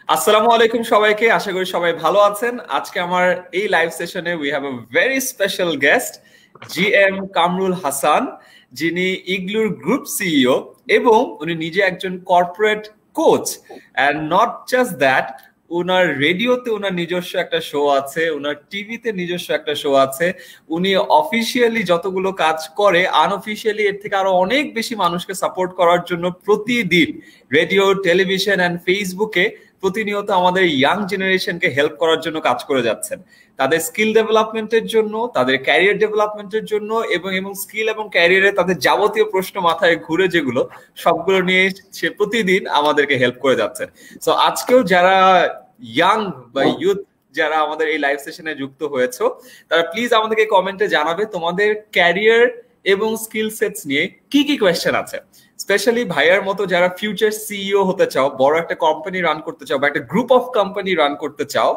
আসসালামু আলাইকুম সবাইকে, আশা করি সবাই ভালো আছেন। আজকে আমার এই লাইভ সেশনে we have a very special guest, GM Kamrul Hasan, যিনি ইগলুর গ্রুপ সিইও এবং উনি নিজে একজন corporate coach. And not just that, উনার রেডিওতে উনার নিজস্ব একটা শো আছে, উনার টিভিতে নিজস্ব একটা শো আছে। উনি অফিসিয়ালি যতগুলো কাজ করে, আনঅফিসিয়ালি এর থেকে আরো অনেক বেশি মানুষকে সাপোর্ট করার জন্য প্রতিদিন রেডিও, টেলিভিশন অ্যান্ড ফেসবুকে প্রতিনিয়ত আমাদের ইয়াং জেনারেশনকে হেল্প করার জন্য কাজ করে যাচ্ছেন, তাদের স্কিল ডেভেলপমেন্টের জন্য, তাদের ক্যারিয়ার ডেভেলপমেন্টের জন্য এবং স্কিল এবং ক্যারিয়ারে তাদের যাবতীয় প্রশ্ন মাথায় ঘুরে যেগুলো, সবগুলো নিয়ে সে প্রতিদিন আমাদেরকে হেল্প করে যাচ্ছেন। সো আজকেও যারা ইয়াং বা ইউথ যারা আমাদের এই লাইভ সেশনে যুক্ত হয়েছে, তারা প্লিজ আমাদেরকে কমেন্টে জানাবে তোমাদের ক্যারিয়ার এবং স্কিল সেটস নিয়ে কি কি কোয়েশ্চেন আছে। স্পেশালি ভাইয়ার মতো যারা ফিউচার সিইও হতে চাও, বড় একটা কোম্পানি রান করতে চাও বা একটা গ্রুপ অফ কোম্পানি রান করতে চাও,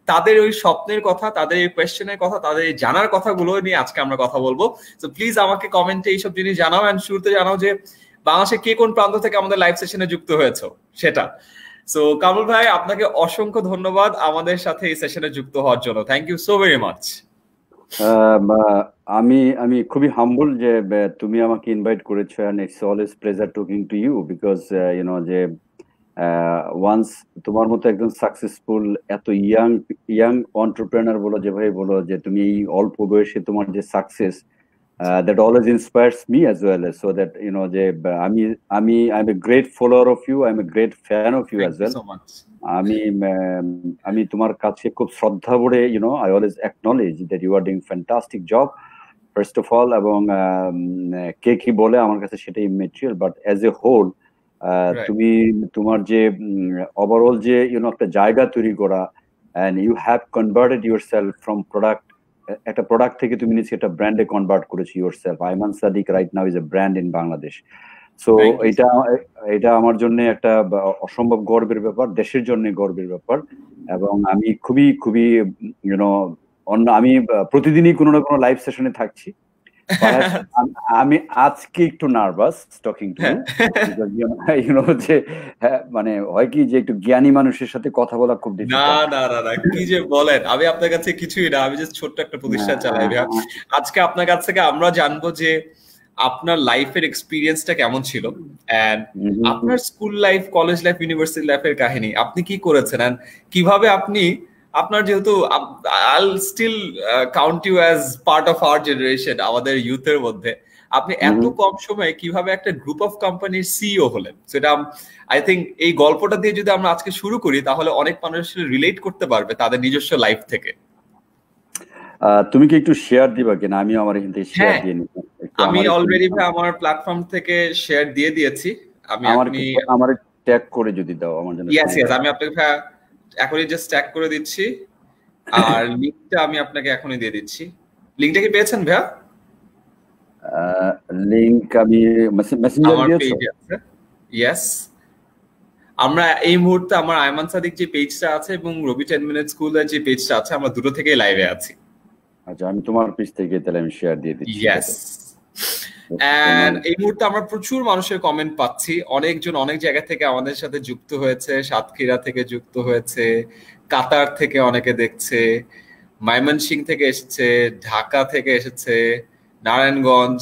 তাদের ওই স্বপ্নের কথা, তাদের এই কোয়েশ্চেনের কথা, তাদের এই জানার কথাগুলো নিয়ে আজকে আমরা কথা বলবো। তো প্লিজ আমাকে কমেন্টে এইসব জিনিস জানাও, এন্ড শুরুতে জানাও যে বাংলাদেশে কে কোন প্রান্ত থেকে আমাদের লাইভ সেশনে যুক্ত হয়েছে সেটা। সো কামরুল ভাই, আপনাকে অসংখ্য ধন্যবাদ আমাদের সাথে এই সেশনে যুক্ত হওয়ার জন্য। Thank you so very much. আমি আমি খুবই হাম্বল যে তুমি আমাকে ইনভাইট করেছো, and it's always pleasure talking to you because যে ওয়ান্স তোমার মতো একজন সাকসেসফুল এত ইয়াং এন্টারপ্রেনার বলো, যেভাবে বলো যে তুমি এই অল্প বয়সে তোমার যে success, that always inspires me as well, so that যে I'm a great follower of you, I'm a great fan of you as well. আমি তোমার কাছে খুব শ্রদ্ধা ভরে I always acknowledge that you are doing fantastic job first of all, এবং কে কি বলে আমার কাছে সেটা immaterial, but as a whole তুমি তোমার যে ওভারঅল যে একটা জায়গা তৈরি করা, and you have converted yourself from একটা প্রোডাক্ট থেকে তুমি নিচে একটা ব্র্যান্ডে কনভার্ট করেছো yourself. Aiman Sadik right now is a brand in Bangladesh. সো এটা আমার জন্য একটা অসম্ভব গর্বের ব্যাপার, দেশের জন্য গর্বের ব্যাপার। এবং আমি খুবই খুবই আমি প্রতিদিনই কোনো না কোনো লাইভ সেশনে থাকছি। আমি আজকে একটু নার্ভাস টকিং টু যে মানে হয় কি যে একটু জ্ঞানী মানুষের সাথে কথা বলা খুব ডিফিকাল্ট। না কি যে বলেন, আমি আপনার কাছে কিছুই না, আমি জাস্ট ছোট্ট একটা প্রতিষ্ঠান চালাই। আজকে আপনার কাছ থেকে আমরা জানবো যে আপনার লাইফের এক্সপিরিয়েন্সটা কেমন ছিল, এন্ড আপনার school life, college life, university লাইফের কাহিনী, আপনি কি করেছেন, এন্ড কিভাবে আপনি আপনার, যেহেতু I'll still count you as part of our generation, আমাদের ইউথের মধ্যে, আপনি এত কম সময়ে কিভাবে একটা গ্রুপ অফ কোম্পানির সিইও হলেন, সেটা আই থিঙ্ক এই গল্পটা দিয়ে যদি আমরা আজকে শুরু করি তাহলে অনেক মানুষ রিলেট করতে পারবে তাদের নিজস্ব লাইফ থেকে। তুমি কি একটু শেয়ার দিবা কিনা? আমি আমার এখান থেকে শেয়ার দিয়ে নিব। আমি অলরেডি আমার প্ল্যাটফর্ম থেকে শেয়ার দিয়ে দিয়েছি। আমি আমার ট্যাগ করে যদি দাও আমার জন্য। ইয়েস আমি আপনাকে এখনই জাস্ট ট্যাগ করে দিচ্ছি, আর লিংকটা আমি আপনাকে এখনই দিয়ে দিচ্ছি। লিংকটা কি পেয়েছেন ভাইয়া? লিংক আমি মেসেঞ্জার দিয়েছি। ইয়েস, আমরা এই মুহূর্তে আমার আইমান সাদিক যে পেজটা আছে এবং রবি 10 মিনিট স্কুলের যে পেজটা আছে, আমরা দুটো থেকে লাইভে আছি। আচ্ছা, আমি তোমার পেজ থেকে তাহলে আমি শেয়ার দিয়ে দিচ্ছি। ইয়েস, এন্ড এই মুহূর্তে আমরা প্রচুর মানুষের কমেন্ট পাচ্ছি, অনেকজন অনেক জায়গা থেকে আমাদের সাথে যুক্ত হয়েছে। সাতক্ষীরা থেকে যুক্ত হয়েছে, কাতার থেকে অনেকে দেখছে, ময়মনসিংহ থেকে এসেছে, ঢাকা থেকে এসেছে, নারায়ণগঞ্জ।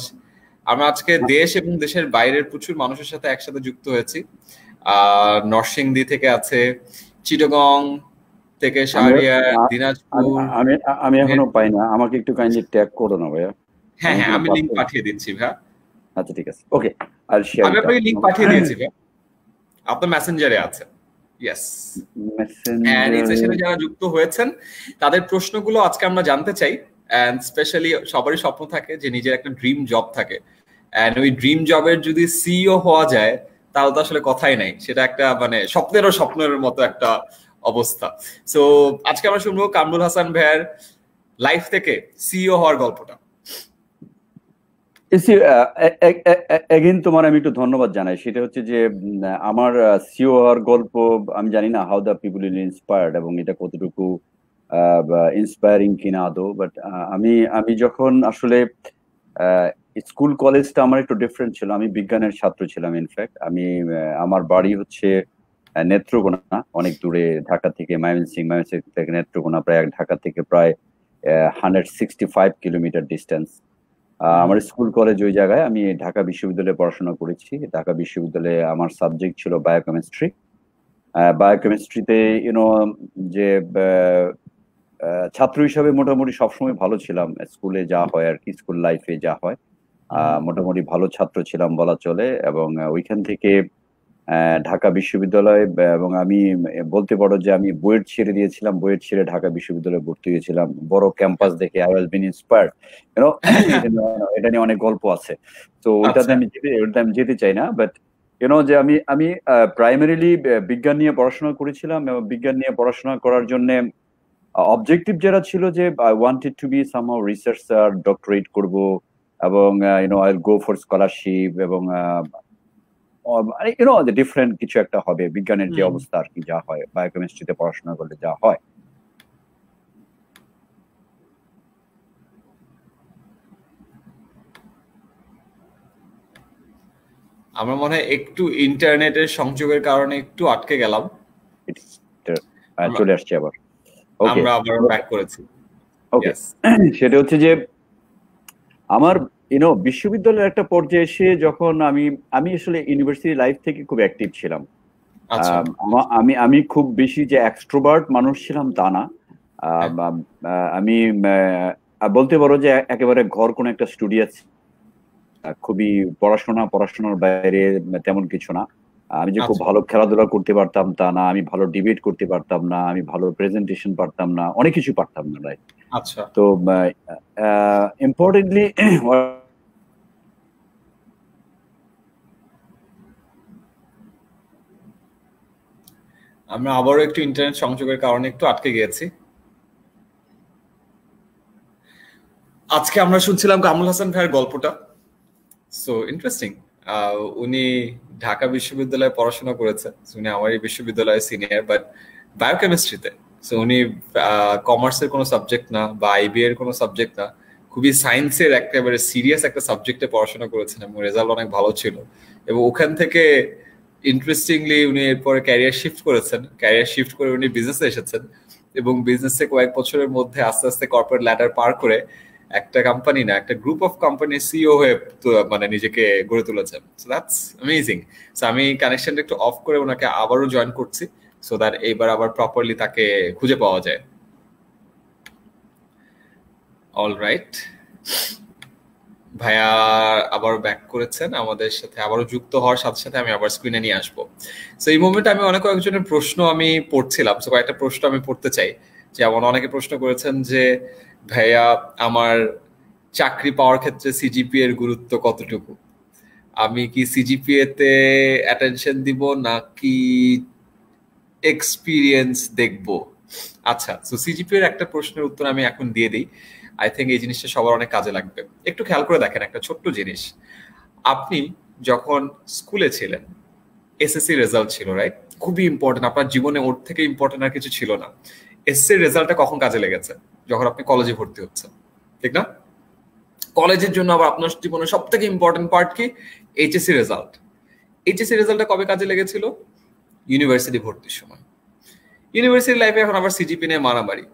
আমরা আজকে দেশ এবং দেশের বাইরের প্রচুর মানুষের সাথে একসাথে যুক্ত হয়েছি। নরসিংদী থেকে আছে, চিটাগং থেকে, শাহরিয়ার, দিনাজপুর। আমি এখনো পাই না, আমাকে একটু কাইন্ডলি ট্যাগ করো না ভাইয়া। হ্যাঁ আমি লিংক পাঠিয়ে দিচ্ছি ভাই। আচ্ছা ঠিক আছে, ওকে, আই শেয়ার। আমি আপনাকে লিংক পাঠিয়ে দিয়েছি ভাই, আপনার মেসেঞ্জারে আছে। ইয়েস, এন্ড এই সেশনে যারা যুক্ত হয়েছেন তাদের প্রশ্নগুলো আজকে আমরা জানতে চাই। এন্ড স্পেশালি সবারই স্বপ্ন থাকে যে নিজের একটা ড্রিম জব থাকে, এন্ড ওই ড্রিম জবের যদি সিইও হওয়া যায় তাহলে তো আসলে কথাই নাই, সেটা একটা মানে স্বপ্নের মতো একটা অবস্থা। সো আজকে আমরা শুনবো কামরুল হাসান ভাইয়ের লাইফ থেকে সিইও হওয়ার গল্পটা। এগেইন তোমার আমি একটু ধন্যবাদ জানাই। সেটা হচ্ছে যে আমার সিইও হওয়ার গল্প আমি জানি না how the people will inspired, এবং এটা কতটুকু ইন্সপায়ারিং কিনা আদৌ, বাট আমি যখন আসলে স্কুল কলেজটা আমার একটু ডিফারেন্ট ছিল। আমি বিজ্ঞানের ছাত্র ছিলাম। ইনফ্যাক্ট আমার বাড়ি হচ্ছে নেত্রকোনা, অনেক দূরে ঢাকা থেকে, ময়মনসিংহ থেকে নেত্রকোনা প্রায় ঢাকা থেকে প্রায় 165 কিলোমিটার ডিস্টেন্স। আমার স্কুল কলেজ ওই জায়গায়। আমি ঢাকা বিশ্ববিদ্যালয়ে পড়াশোনা করেছি। ঢাকা বিশ্ববিদ্যালয়ে আমার সাবজেক্ট ছিল বায়োকেমিস্ট্রি। বায়োকেমিস্ট্রিতে যে ছাত্র হিসাবে মোটামুটি সবসময় ভালো ছিলাম, স্কুলে যা হয় আর কি, স্কুল লাইফে যা হয় মোটামুটি ভালো ছাত্র ছিলাম বলা চলে। এবং ওইখান থেকে ঢাকা বিশ্ববিদ্যালয়, এবং আমি বলতে পারো যে আমি বুয়েট ছেড়ে দিয়েছিলাম, বুয়েট ছেড়ে ঢাকা বিশ্ববিদ্যালয়ে ভর্তি হয়েছিলাম। বড় ক্যাম্পাস দেখে আই ওয়াজ বিন ইন্সপায়ার্ড, এটা নিয়ে অনেক গল্প আছে। তো ওইটাতে আমি যেতে চাই না, বাট যে আমি প্রাইমারিলি বিজ্ঞান নিয়ে পড়াশোনা করেছিলাম, এবং বিজ্ঞান নিয়ে পড়াশোনা করার জন্য অবজেক্টিভ যেটা ছিল যে I wanted to be somehow researcher, doctorate করব, এবং I will go for scholarship, এবং ডিফারেন্ট কিছু একটা হবে বিজ্ঞানের যে অবস্থা আর কি, যা হয় বায়োকেমিস্ট্রিতে পড়াশোনা করলে যা হয়। আমরা মনে হয় একটু ইন্টারনেটের সংযোগের কারণে একটু আটকে গেলাম, চলে আসছে আবার। আমরা আবার ব্যাক করেছি। ওকে, সেটা হচ্ছে যে আমার বিশ্ববিদ্যালয়ের একটা পর্যায়ে এসে যখন আমি আসলে ইউনিভার্সিটি লাইফ থেকে খুব অ্যাক্টিভ ছিলাম। আমি খুব বেশি যে এক্সট্রোভার্ট মানুষ ছিলাম তা না। আমি বলতে পারো যে একেবারে ঘর কোন একটা স্টুডিও, খুবই পড়াশোনার বাইরে তেমন কিছু না। আমি যে খুব ভালো খেলাধুলা করতে পারতাম তা না, আমি ভালো ডিবেট করতে পারতাম না, আমি ভালো প্রেজেন্টেশন পারতাম না, অনেক কিছু পারতাম না, রাইট? আচ্ছা। তো ইম্পর্টেন্টলি আমরা আবারও একটু ইন্টারনেট সংযোগের কারণে একটু আটকে গিয়েছি। আজকে আমরা শুনছিলাম কামরুল হাসান ভাইয়ের গল্পটা, সো ইন্টারেস্টিং। উনি ঢাকা বিশ্ববিদ্যালয়ে পড়াশোনা করেছেন, উনি আমার এই বিশ্ববিদ্যালয়ের সিনিয়র, বাট বায়োকেমিস্ট্রিতে। সো উনি কমার্সের কোনো সাবজেক্ট না বা আইবি এর কোনো সাবজেক্ট না, খুবই সায়েন্সের একেবারে সিরিয়াস একটা সাবজেক্টে পড়াশোনা করেছেন, এবং রেজাল্ট অনেক ভালো ছিল। এবং ওখান থেকে ইন্টারেস্টিংলি উনি এরপরে ক্যারিয়ার শিফট করেছেন, ক্যারিয়ার শিফট করে উনি বিজনেসে এসেছেন, এবং বিজনেসে কয়েক বছরের মধ্যে আস্তে আস্তে কর্পোরেট ল্যাডার পার করে একটা কোম্পানি না, একটা গ্রুপ অফ কোম্পানির সিইও হয়ে মানে নিজেকে গড়ে তুলেছেন। So that's amazing. সো আমি কানেকশনটা একটু অফ করে ওনাকে আবারও জয়েন করছি, সো দ্যাট এইবার আবার প্রপারলি তাকে খুঁজে পাওয়া যায়। অলরাইট, ভাইয়া আবার ব্যাক করেছেন আমাদের সাথে, আবারও যুক্ত হওয়ার সাথে সাথে আমি আবার স্ক্রিনে নিয়ে আসবো। সো এই মোমেন্টে আমি অনেক কয়েকজনের প্রশ্ন আমি পড়ছিলাম, সো কয়েকটা প্রশ্ন আমি পড়তে চাই। যেমন অনেকে প্রশ্ন করেছেন যে ভাইয়া আমার চাকরি পাওয়ার ক্ষেত্রে সিজিপিএ এর গুরুত্ব কতটুকু, আমি কি সিজিপিএ তে অ্যাটেনশন দিব নাকি এক্সপিরিয়েন্স দেখবো? আচ্ছা, সো সিজিপিএ এর একটা প্রশ্নের উত্তর আমি এখন দিয়ে দিই। আই থিঙ্ক এই জিনিসটা সবার অনেক কাজে লাগবে। একটু খেয়াল করে দেখেন একটা ছোট্ট জিনিস। আপনি যখন স্কুলে ছিলেন, এসএসসি রেজাল্ট ছিল, রাইট? খুবই ইম্পর্টেন্ট, আপনার জীবনে ওর থেকে ইম্পর্টেন্ট আর কিছু ছিল না। এসএসসি রেজাল্টটা কখন কাজে লেগেছে? যখন আপনি কলেজে ভর্তি হচ্ছেন, ঠিক না? কলেজের জন্য আবার আপনার জীবনের সব থেকে ইম্পর্টেন্ট পার্ট কি? HSC result. এইচএসসি রেজাল্টটা কবে কাজে লেগেছিল? ইউনিভার্সিটি ভর্তির সময়। ইউনিভার্সিটি লাইফে এখন আবার সিজিপি নিয়ে মারামারি।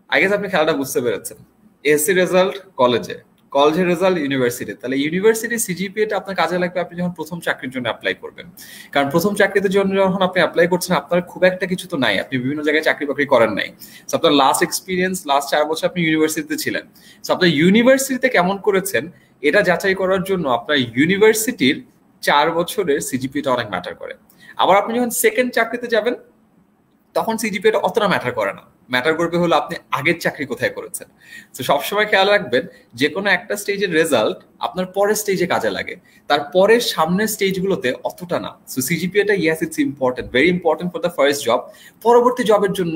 আই গেস আপনি খেলাটা বুঝতে পেরেছেন। এসএসসি রেজাল্ট কলেজে, কলেজের রেজাল্ট ইউনিভার্সিটি। তাহলে ইউনিভার্সিটি সিজিপিএটা আপনার কাজে লাগবে আপনি যখন প্রথম চাকরির জন্য অ্যাপ্লাই করবেন। কারণ প্রথম চাকরিতে জন্য যখন আপনি অ্যাপ্লাই করছেন, আপনার খুব একটা কিছু তো নাই, আপনি বিভিন্ন জায়গায় চাকরি বাকরি করেন নাই। সো আপনার লাস্ট এক্সপিরিয়েন্স, লাস্ট 4 বছর আপনি ইউনিভার্সিটিতে ছিলেন। সো আপনার ইউনিভার্সিটিতে কেমন করেছেন এটা যাচাই করার জন্য আপনার ইউনিভার্সিটির 4 বছরের সিজিপিএটা অনেক ম্যাটার করে। আবার আপনি যখন সেকেন্ড চাকরিতে যাবেন, তখন সিজিপিএটা অতটা ম্যাটার করে না। ম্যাটার করবে হলো আপনি আগের চাকরি কোথায় করেছেন। তো সবসময় খেয়াল রাখবেন, যে কোনো একটা স্টেজের রেজাল্ট আপনার পরের স্টেজে কাজে লাগে, তার পরের সামনের স্টেজগুলোতে অতটা না। সো সিজিপিএটা yes it's important, very important for the first job, পরবর্তী জবের জন্য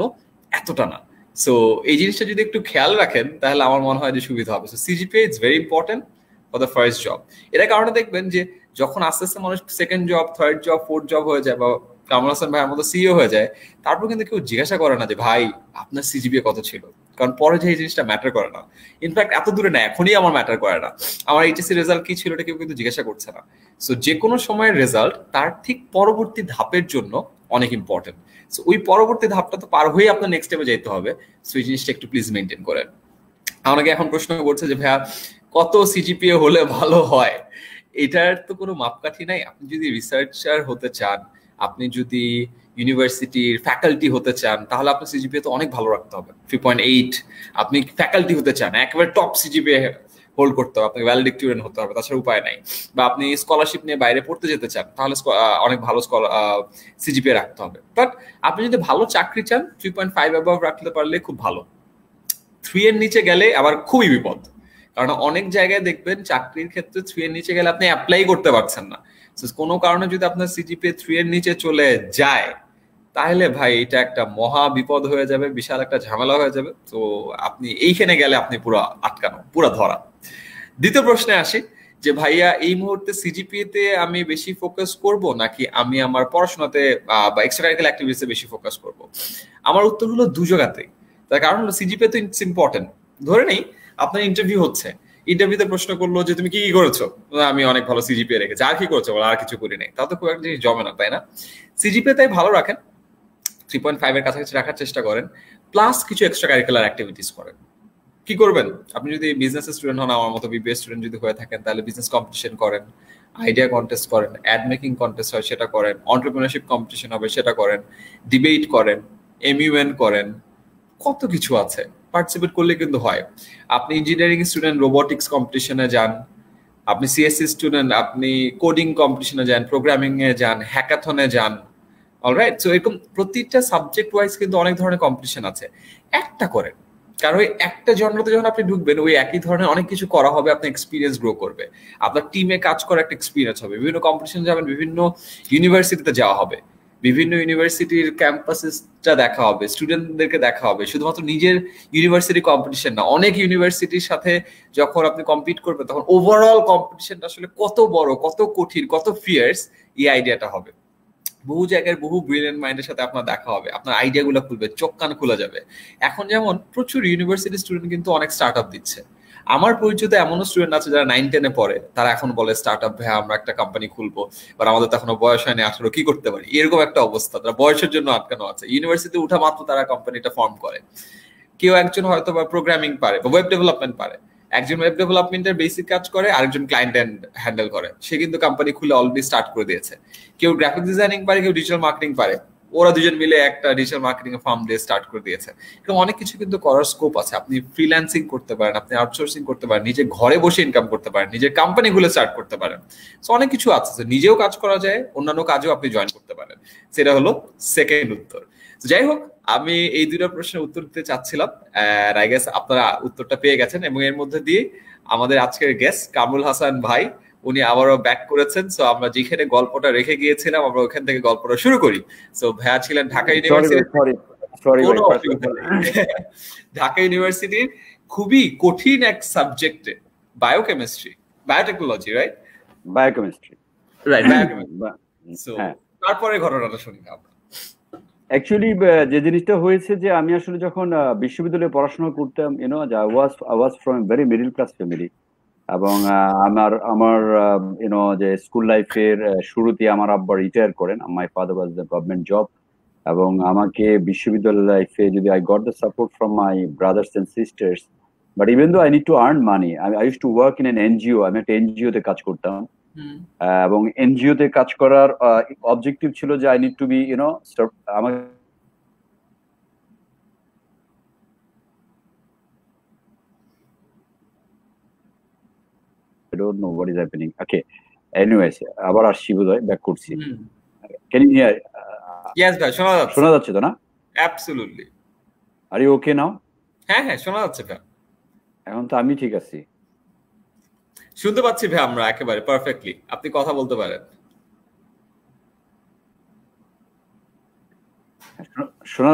এতটা না। সো এই জিনিসটা যদি একটু খেয়াল রাখেন তাহলে আমার মনে হয় যে সুবিধা হবে। So CGPA it's very important for the first job. এটার কারণে দেখবেন যে যখন আস্তে আস্তে মানুষ second job, third job, fourth job হয়ে যায়, বা কামরুল হাসান ভাইয়ের মতো সিইও হয়ে যায়, তারপর কিন্তু কেউ জিজ্ঞাসা করে না যে ভাই আপনার সিজিপিএ কত ছিল, কারণ পরে যে এই জিনিসটা ম্যাটার করে না। ইনফ্যাক্ট এত দূরে না, এখনই আমার ম্যাটার করে না, আমার এইচএসসি রেজাল্ট কি ছিল এটা কেউ কিন্তু জিজ্ঞাসা করছে না। সো যে কোনো সময়ের রেজাল্ট তার ঠিক পরবর্তী ধাপের জন্য অনেক ইম্পর্টেন্ট। সো ওই পরবর্তী ধাপটা তো পার হয়ে আপনার নেক্সট স্টেপে যেতে হবে। সো এই জিনিসটা একটু প্লিজ মেনটেন করেন। আমাকে এখন প্রশ্ন করছে যে ভাইয়া কত সিজিপিএ হলে ভালো হয়? এটার তো কোনো মাপকাঠি নাই। আপনি যদি রিসার্চার হতে চান, আপনি যদি ইউনিভার্সিটির ফ্যাকাল্টি হতে চান, তাহলে আপনার সিজিপিএ তো অনেক ভালো রাখতে হবে, 3.8। আপনি ফ্যাকাল্টি হতে চান, একেবারে টপ সিজিপিএ হোল্ড করতে হবে, আপনাকে ভ্যালিডিক্টোরিয়ান হতে হবে, তাছাড়া উপায় নাই। বা আপনি স্কলারশিপ নিয়ে বাইরে পড়তে যেতে চান, তাহলে অনেক ভালো সিজিপিএ রাখতে হবে। বাট আপনি যদি ভালো চাকরি চান, 3.5 অ্যাবাভ রাখতে পারলে খুব ভালো। 3 এর নিচে গেলে আবার খুবই বিপদ, কারণ অনেক জায়গায় দেখবেন চাকরির ক্ষেত্রে 3 এর নিচে গেলে আপনি অ্যাপ্লাই করতে পারছেন না। কোনো কারণে যদি আপনার সিজিপিএ 3 এর নিচে চলে যায়, তাহলে ভাই এটা একটা মহা বিপদ হয়ে যাবে, বিশাল একটা ঝামেলা হয়ে যাবে। তো আপনি এইখানে গেলে আপনি পুরো আটকানো, পুরো ধরা। দ্বিতীয় প্রশ্নে আসি যে ভাইয়া এই মুহূর্তে সিজিপিএ তে আমি বেশি ফোকাস করব নাকি আমি আমার পড়াশোনাতে বা এক্সট্রা কারিকুলার অ্যাক্টিভিটিসে বেশি ফোকাস করব? আমার উত্তর হলো দু জায়গাতেই। তার কারণ হলো সিজিপিএ তো ইটস ইম্পর্টেন্ট। ধরে নেই আপনার ইন্টারভিউ হচ্ছে, ইন্টারভিউতে প্রশ্ন করলো যে তুমি কি কি করেছো, আমি অনেক ভালো সিজিপিএ রেখেছি। আর কি করেছো? আর কিছু করি নাই। তাও তো খুব একটা জিনিস জমে না, তাই না? সিজিপিএ তাই ভালো রাখেন, 3.5 এর কাছাকাছি রাখার চেষ্টা করেন, প্লাস কিছু এক্সট্রা কারিকুলার অ্যাক্টিভিটিস করেন। কি করবেন? আপনি যদি বিজনেস স্টুডেন্ট হন, আমার মতো বিবিএ স্টুডেন্ট যদি হয়ে থাকেন, তাহলে বিজনেস কম্পিটিশন করেন, আইডিয়া কন্টেস্ট করেন, অ্যাড মেকিং কন্টেস্ট হয় সেটা করেন, এন্টারপ্রেনারশিপ কম্পিটিশন হবে সেটা করেন, ডিবেট করেন, এমইউএন করেন, কত কিছু আছে, পার্টিসিপেট করলে কিন্তু হয়। আপনি ইঞ্জিনিয়ারিং স্টুডেন্ট, রোবোটিক্স কম্পিটিশনে যান। আপনি সিএসসি স্টুডেন্ট, আপনি কোডিং কম্পিটিশনে যান, প্রোগ্রামিং এ যান, হ্যাকাথনে যান। অলরাইট, সো এরকম প্রতিটা সাবজেক্ট ওয়াইজ কিন্তু অনেক ধরনের কম্পিটিশন আছে। একটা করেন, কারণ ওই একটা জন্মতে যখন আপনি ঢুকবেন, ওই একই ধরনের অনেক কিছু করা হবে, আপনার এক্সপিরিয়েন্স গ্রো করবে, আপনার টিমে কাজ করার একটা এক্সপিরিয়েন্স হবে, বিভিন্ন কম্পিটিশন যাবেন, বিভিন্ন ইউনিভার্সিটিতে যাওয়া হবে, বিভিন্ন ইউনিভার্সিটির ক্যাম্পাসেসটা দেখা হবে, স্টুডেন্টদেরকে দেখা হবে। শুধুমাত্র নিজের ইউনিভার্সিটি কম্পিটিশন না, অনেক ইউনিভার্সিটির সাথে যখন আপনি কম্পিট করবেন, তখন ওভারঅল কম্পিটিশনটা আসলে কত বড়, কত কঠিন, কত ফিয়ার্স, এই আইডিয়াটা হবে। বহু জায়গায় বহু ব্রিলিয়েন্ট মাইন্ডের সাথে আপনার দেখা হবে, আপনার আইডিয়া গুলো খুলবে, চোখ কান খোলা যাবে। এখন যেমন প্রচুর ইউনিভার্সিটি স্টুডেন্ট কিন্তু অনেক স্টার্ট আপ দিচ্ছে। আমার পরিচিত এমনও স্টুডেন্ট আছে যারা 9-10-এ পড়ে, তারা এখন বলে স্টার্ট আপ, ভাই আমরা একটা কোম্পানি খুলবো, বাট আমাদের তো এখনো বয়স হয়নি 18, কি করতে পারি? এরকম একটা অবস্থা, তারা বয়সের জন্য আটকানো আছে। ইউনিভার্সিটি উঠা মাত্র তারা কোম্পানিটা ফর্ম করে। কেউ একজন হয়তো বা প্রোগ্রামিং পারে বা ওয়েব ডেভেলপমেন্ট পারে, একজন ওয়েব ডেভেলপমেন্টের বেসিক কাজ করে, আরেকজন ক্লায়েন্ট হ্যান্ডেল করে, সে কিন্তু কোম্পানি খুলে অলরেডি স্টার্ট করে দিয়েছে। কেউ গ্রাফিক ডিজাইনিং পারে, কেউ ডিজিটাল মার্কেটিং পারে, ওরা দুজন মিলে একটা ডিজিটাল মার্কেটিং ফার্ম দিয়ে স্টার্ট করে দিয়েছে। এরকম অনেক কিছু কিন্তু করার স্কোপ আছে। আপনি ফ্রিল্যান্সিং করতে পারেন, আপনি আউটসোর্সিং করতে পারেন, নিজে ঘরে বসে ইনকাম করতে পারেন, নিজের কোম্পানিগুলো স্টার্ট করতে পারেন। সো অনেক কিছু আছে, নিজেও কাজ করা যায়, অন্যান্য কাজেও আপনি জয়েন করতে পারেন। সেটা হলো সেকেন্ড উত্তর। যাই হোক, আমি এই দুটো প্রশ্নের উত্তর দিতে চাচ্ছিলাম, আই গেস আপনারা উত্তরটা পেয়ে গেছেন। এবং এর মধ্যে দিয়ে আমাদের আজকের গেস্ট কামরুল হাসান ভাই, উনি আবারও ব্যাক করেছেন। সো আমরা যেখানে গল্পটা রেখে গিয়েছিলাম, আমরা ওখান থেকে গল্পটা শুরু করি। সো ভাইয়া ছিলেন ঢাকা ইউনিভার্সিটি, ঢাকা ইউনিভার্সিটির খুবই কঠিন এক সাবজেক্টে, biochemistry, biotechnology, right? Biochemistry, right, biochemistry. So তারপরে ঘটনাটা শুনি আমরা। অ্যাকচুয়ালি যে জিনিসটা হয়েছে যে আমি আসলে যখন বিশ্ববিদ্যালয়ে পড়াশোনা করতাম, I was from very middle class family. এবং আমার যে স্কুল লাইফের শুরুতে আমার আব্বা রিটায়ার করেন, my father was the government job. এবং আমাকে বিশ্ববিদ্যালয় লাইফে যদি I got the support from my brothers and sisters, but even though I need to earn money, I use to work in an NGO. আমি একটা NGO তে কাজ করতাম, এবং এনজিও তে কাজ করার অবজেক্টিভ ছিল যে আই নিড টু বি আমার I don't know what is happening. Okay. Anyways, আবার আসছি বোধহয়, ব্যাক করছি। Can you hear? Yes, ভাই, শোনা যাচ্ছে। শোনা যাচ্ছে তো না? Absolutely. Are you okay now? হ্যাঁ হ্যাঁ, শোনা যাচ্ছে ভাই। এখন তো আমি ঠিক আছি, শুনতে পাচ্ছি ভাই আমরা একেবারে পারফেক্টলি। আপনি কথা বলতে পারেন। শোনা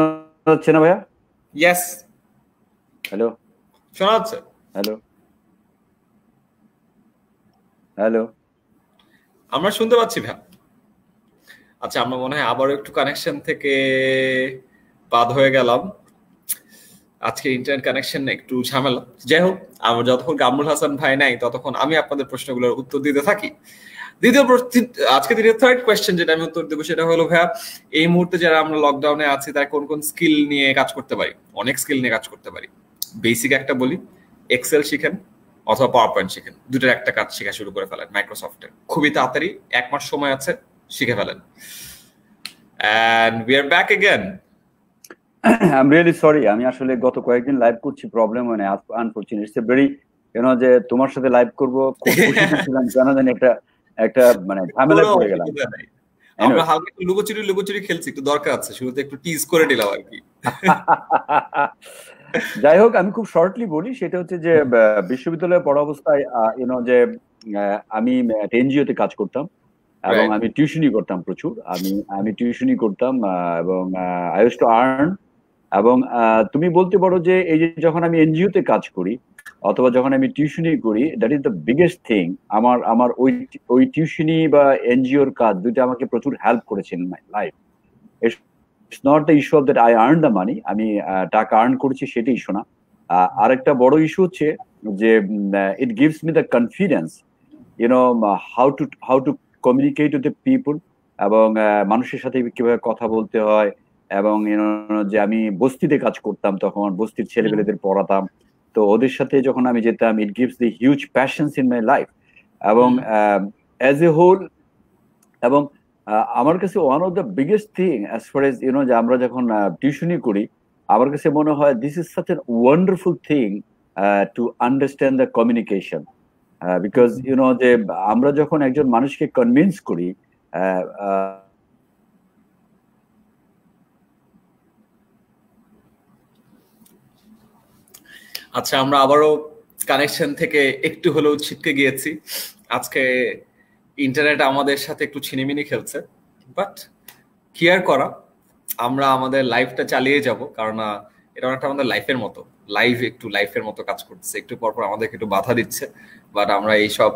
যাচ্ছে না ভাইয়া? ইয়েস। হ্যালো, শোনা যাচ্ছে। হ্যালো, হ্যালো, আমরা শুনতে পাচ্ছি ভাই। আচ্ছা, আমরা মনে হয় আবারও একটু কানেকশন থেকে বাদ হয়ে গেলাম। আজকে ইন্টারনেট কানেকশন একটু ঝামেলা। যাই হোক, আমরা যতক্ষণ কামরুল হাসান ভাই নাই, ততক্ষণ আমি আপনাদের প্রশ্নগুলোর উত্তর দিতে থাকি। আজকে থার্ড কোয়েশ্চেন যেটা আমি উত্তর দেবো সেটা হলো ভাইয়া, এই মুহূর্তে যারা আমরা লকডাউনে আছি তারা কোন কোন স্কিল নিয়ে কাজ করতে পারি? অনেক স্কিল নিয়ে কাজ করতে পারি। বেসিক একটা বলি, এক্সেল শিখেন অথবা পাওয়ার পয়েন্ট শিখেন, দুটোর একটা কাজ শেখা শুরু করে ফেলেন মাইক্রোসফটের, খুবই তাড়াতাড়ি, 1 মাস সময় আছে, শিখে ফেলেন। And we are back again. I'm really sorry, আমি আসলে গত কয়েকদিন লাইভ করছি, প্রবলেম হয় না, আনফরচুনেট। ইটস এ ভেরি যে তোমার সাথে লাইভ করব খুব খুশি ছিলাম, জানা জানি একটা মানে ঝামেলায় পড়ে গেলাম। আমরা হালকা একটু লুকোচুরি খেলছি, একটু দরকার আছে, শুরুতে একটু টিজ করে দিলাম আর কি। যাই হোক, আমি খুব শর্টলি বলি, সেটা হচ্ছে যে বিশ্ববিদ্যালয়ে পড়া অবস্থায় যে আমি এনজিওতে কাজ করতাম এবং আমি টিউশনি করতাম প্রচুর। আমি টিউশনি করতাম এবং আই ইউজড টু আর্ন। এবং তুমি বলতে পারো যে এই যে যখন আমি এনজিওতে কাজ করি অথবা যখন আমি টিউশনি করি, that is the biggest thing. আমার ওই টিউশনি বা এনজিওর কাজ দুটো আমাকে প্রচুর হেল্প করেছে in my life. It's not the issue of that I earn the money, আমি টাকা আর্ন করেছি সেটা ইস্যু না। আরেকটা বড় ইস্যু হচ্ছে যে it gives me the confidence, how to communicate with the people, এবং মানুষের সাথে কিভাবে কথা বলতে হয়। এবং যে আমি বস্তিতে কাজ করতাম, তখন বস্তির ছেলেপেলেদের পড়াতাম, তো ওদের সাথে যখন আমি যেতাম, it gives the huge passions in my life. এবং অ্যাজ এ হোল, এবং আমার কাছে one of the biggest thing as far age যে আমরা যখন টিউশনি করি, আমার কাছে মনে হয় this is such a wonderful thing to understand the communication. Because যে আমরা যখন একজন মানুষকে কনভিন্স করি, আচ্ছা, আমরা আবারও কানেকশন থেকে একটু হলেও ছিটকে গিয়েছি। আজকে ইন্টারনেট আমাদের সাথে একটু ছিনিমিনি খেলছে, বাট কি আর করা, আমরা আমাদের লাইফটা চালিয়ে যাব, কারণ এটা একটা আমাদের লাইফের মতো, একটু লাইফের মতো কাজ করছে, একটু পরপর আমাদেরকে একটু বাধা দিচ্ছে, বাট আমরা এইসব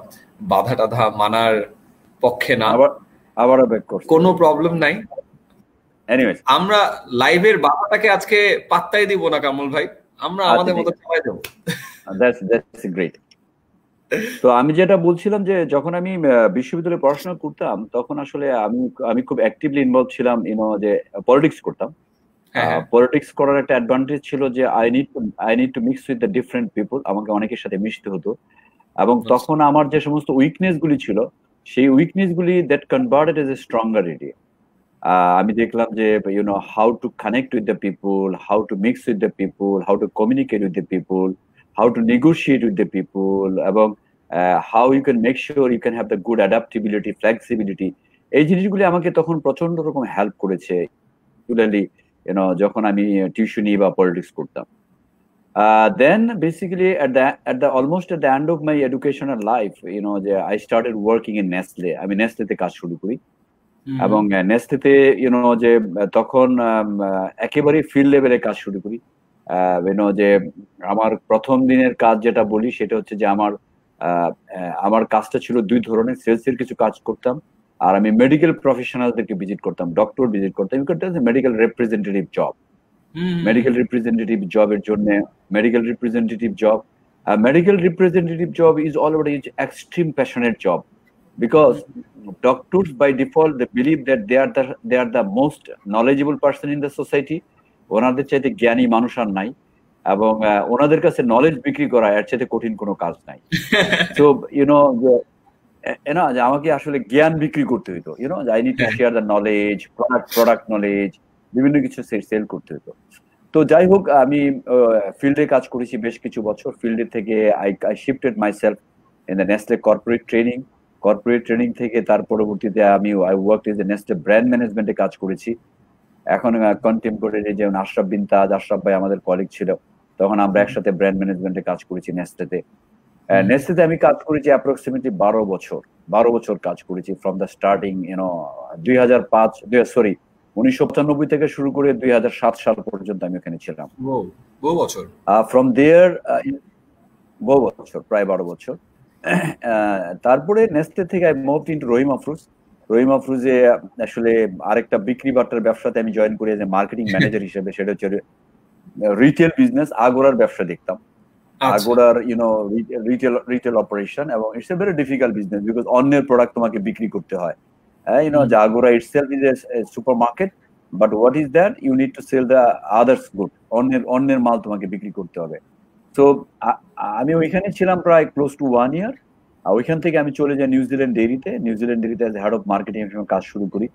বাধা টাধা মানার পক্ষে না। আবার কোনো প্রবলেম নাই। আমরা লাইভের বাধাটাকে আজকে পাত্তাই দিব না কামরুল ভাই, আমরা আমাদের মতো চালাই দেব। That's great. তো আমি যেটা বলছিলাম যে যখন আমি বিশ্ববিদ্যালয়ে পড়াশোনা করতাম, তখন আসলে আমি খুব অ্যাক্টিভলি ইনভলভ ছিলাম, যে পলিটিক্স করতাম। পলিটিক্স করার একটা অ্যাডভান্টেজ ছিল যে I need two mix with the different people, আমাকে অনেকের সাথে মিশতে হতো। এবং তখন আমার যে সমস্ত উইকনেস গুলি ছিল, সেই উইকনেস গুলি that converted as a stronger area. আমি দেখলাম যে how to connect with the people, how to mix with the people, how to communicate with the people, how to negotiate with the people, এবং how you can make sure you can have the good adaptability, flexibility. এই জিনিসগুলি আমাকে তখন প্রচন্ড রকম help করেছে, particularly যখন আমি টিউশনি বা পলিটিক্স করতাম। Then basically at the almost at the end of my educational life, যে I started working in Nestle. আমি নেসলেতে কাজ শুরু করি, এবং নেসলেতে যে তখন একেবারে ফিল্ড লেভেলে কাজ শুরু করি। যে আমার প্রথম দিনের কাজ যেটা বলি সেটা হচ্ছে যে আমার কাজটা ছিল দুই ধরনের। সেলসের কিছু কাজ করতাম, আর আমি মেডিকেল প্রফেশনালদেরকে ভিজিট করতাম, ডক্টর ভিজিট করতাম। Medical representative job. Medical representative জবের জন্য medical representative job is already extreme passionate job, because doctors by default they believe that they are the most knowledgeable person in the society. ওনাদের চাইতে জ্ঞানী মানুষ আর নাই, এবং ওনাদের কাছে নলেজ বিক্রি করা এর চাইতে কঠিন কোনো কাজ নাই। তো যে আমাকে আসলে জ্ঞান বিক্রি করতে হইতো, I need to share the knowledge, product knowledge, বিভিন্ন কিছু সেল করতে হইতো। তো যাই হোক, আমি ফিল্ডে কাজ করেছি বেশ কিছু বছর। ফিল্ডে থেকে I shifted myself in the Nestle corporate training থেকে তার পরবর্তীতে আমি I worked as a Nestle brand ম্যানেজমেন্টে কাজ করেছি। এখন কন্টেম্পোরারি যেমন আশরাফ বিন তাজ, আশরাফ ভাই আমাদের কলিগ ছিল, তখন আমরা একসাথে ব্র্যান্ড ম্যানেজমেন্টে কাজ করেছি নেসলেতে। নেসলেতে আমি কাজ করেছি অ্যাপ্রক্সিমেটলি 12 বছর কাজ করেছি, ফ্রম দ্য স্টার্টিং 1995 থেকে শুরু করে 2007 সাল পর্যন্ত আমি ওখানে ছিলাম। ফ্রম দেয়ার প্রায় 12 বছর। তারপরে নেসলে থেকে আই মুভড ইনটু রহিম আফরোজে আসলে আরেকটা বিক্রি বার্তার ব্যবসাতে আমি জয়েন করি এজ এ মার্কেটিং ম্যানেজার হিসেবে। সেটা হচ্ছে রিটেল বিজনেস, আগোরার ব্যবসা দেখতাম। Agodaর retail operation, এবং it's a very difficult business because অন্যের প্রোডাক্ট তোমাকে বিক্রি করতে হয়। The Agora itself is a supermarket, but what is that? You need to sell the others good. অন্যের মাল তোমাকে বিক্রি করতে হবে। So আমি ওইখানে ছিলাম প্রায় close to 1 year। ওইখান থেকে আমি চলে যাই নিউজিল্যান্ড ডেইরিতে। নিউজিল্যান্ড ডেইরিতে as head of marketing এর কাজ শুরু করি।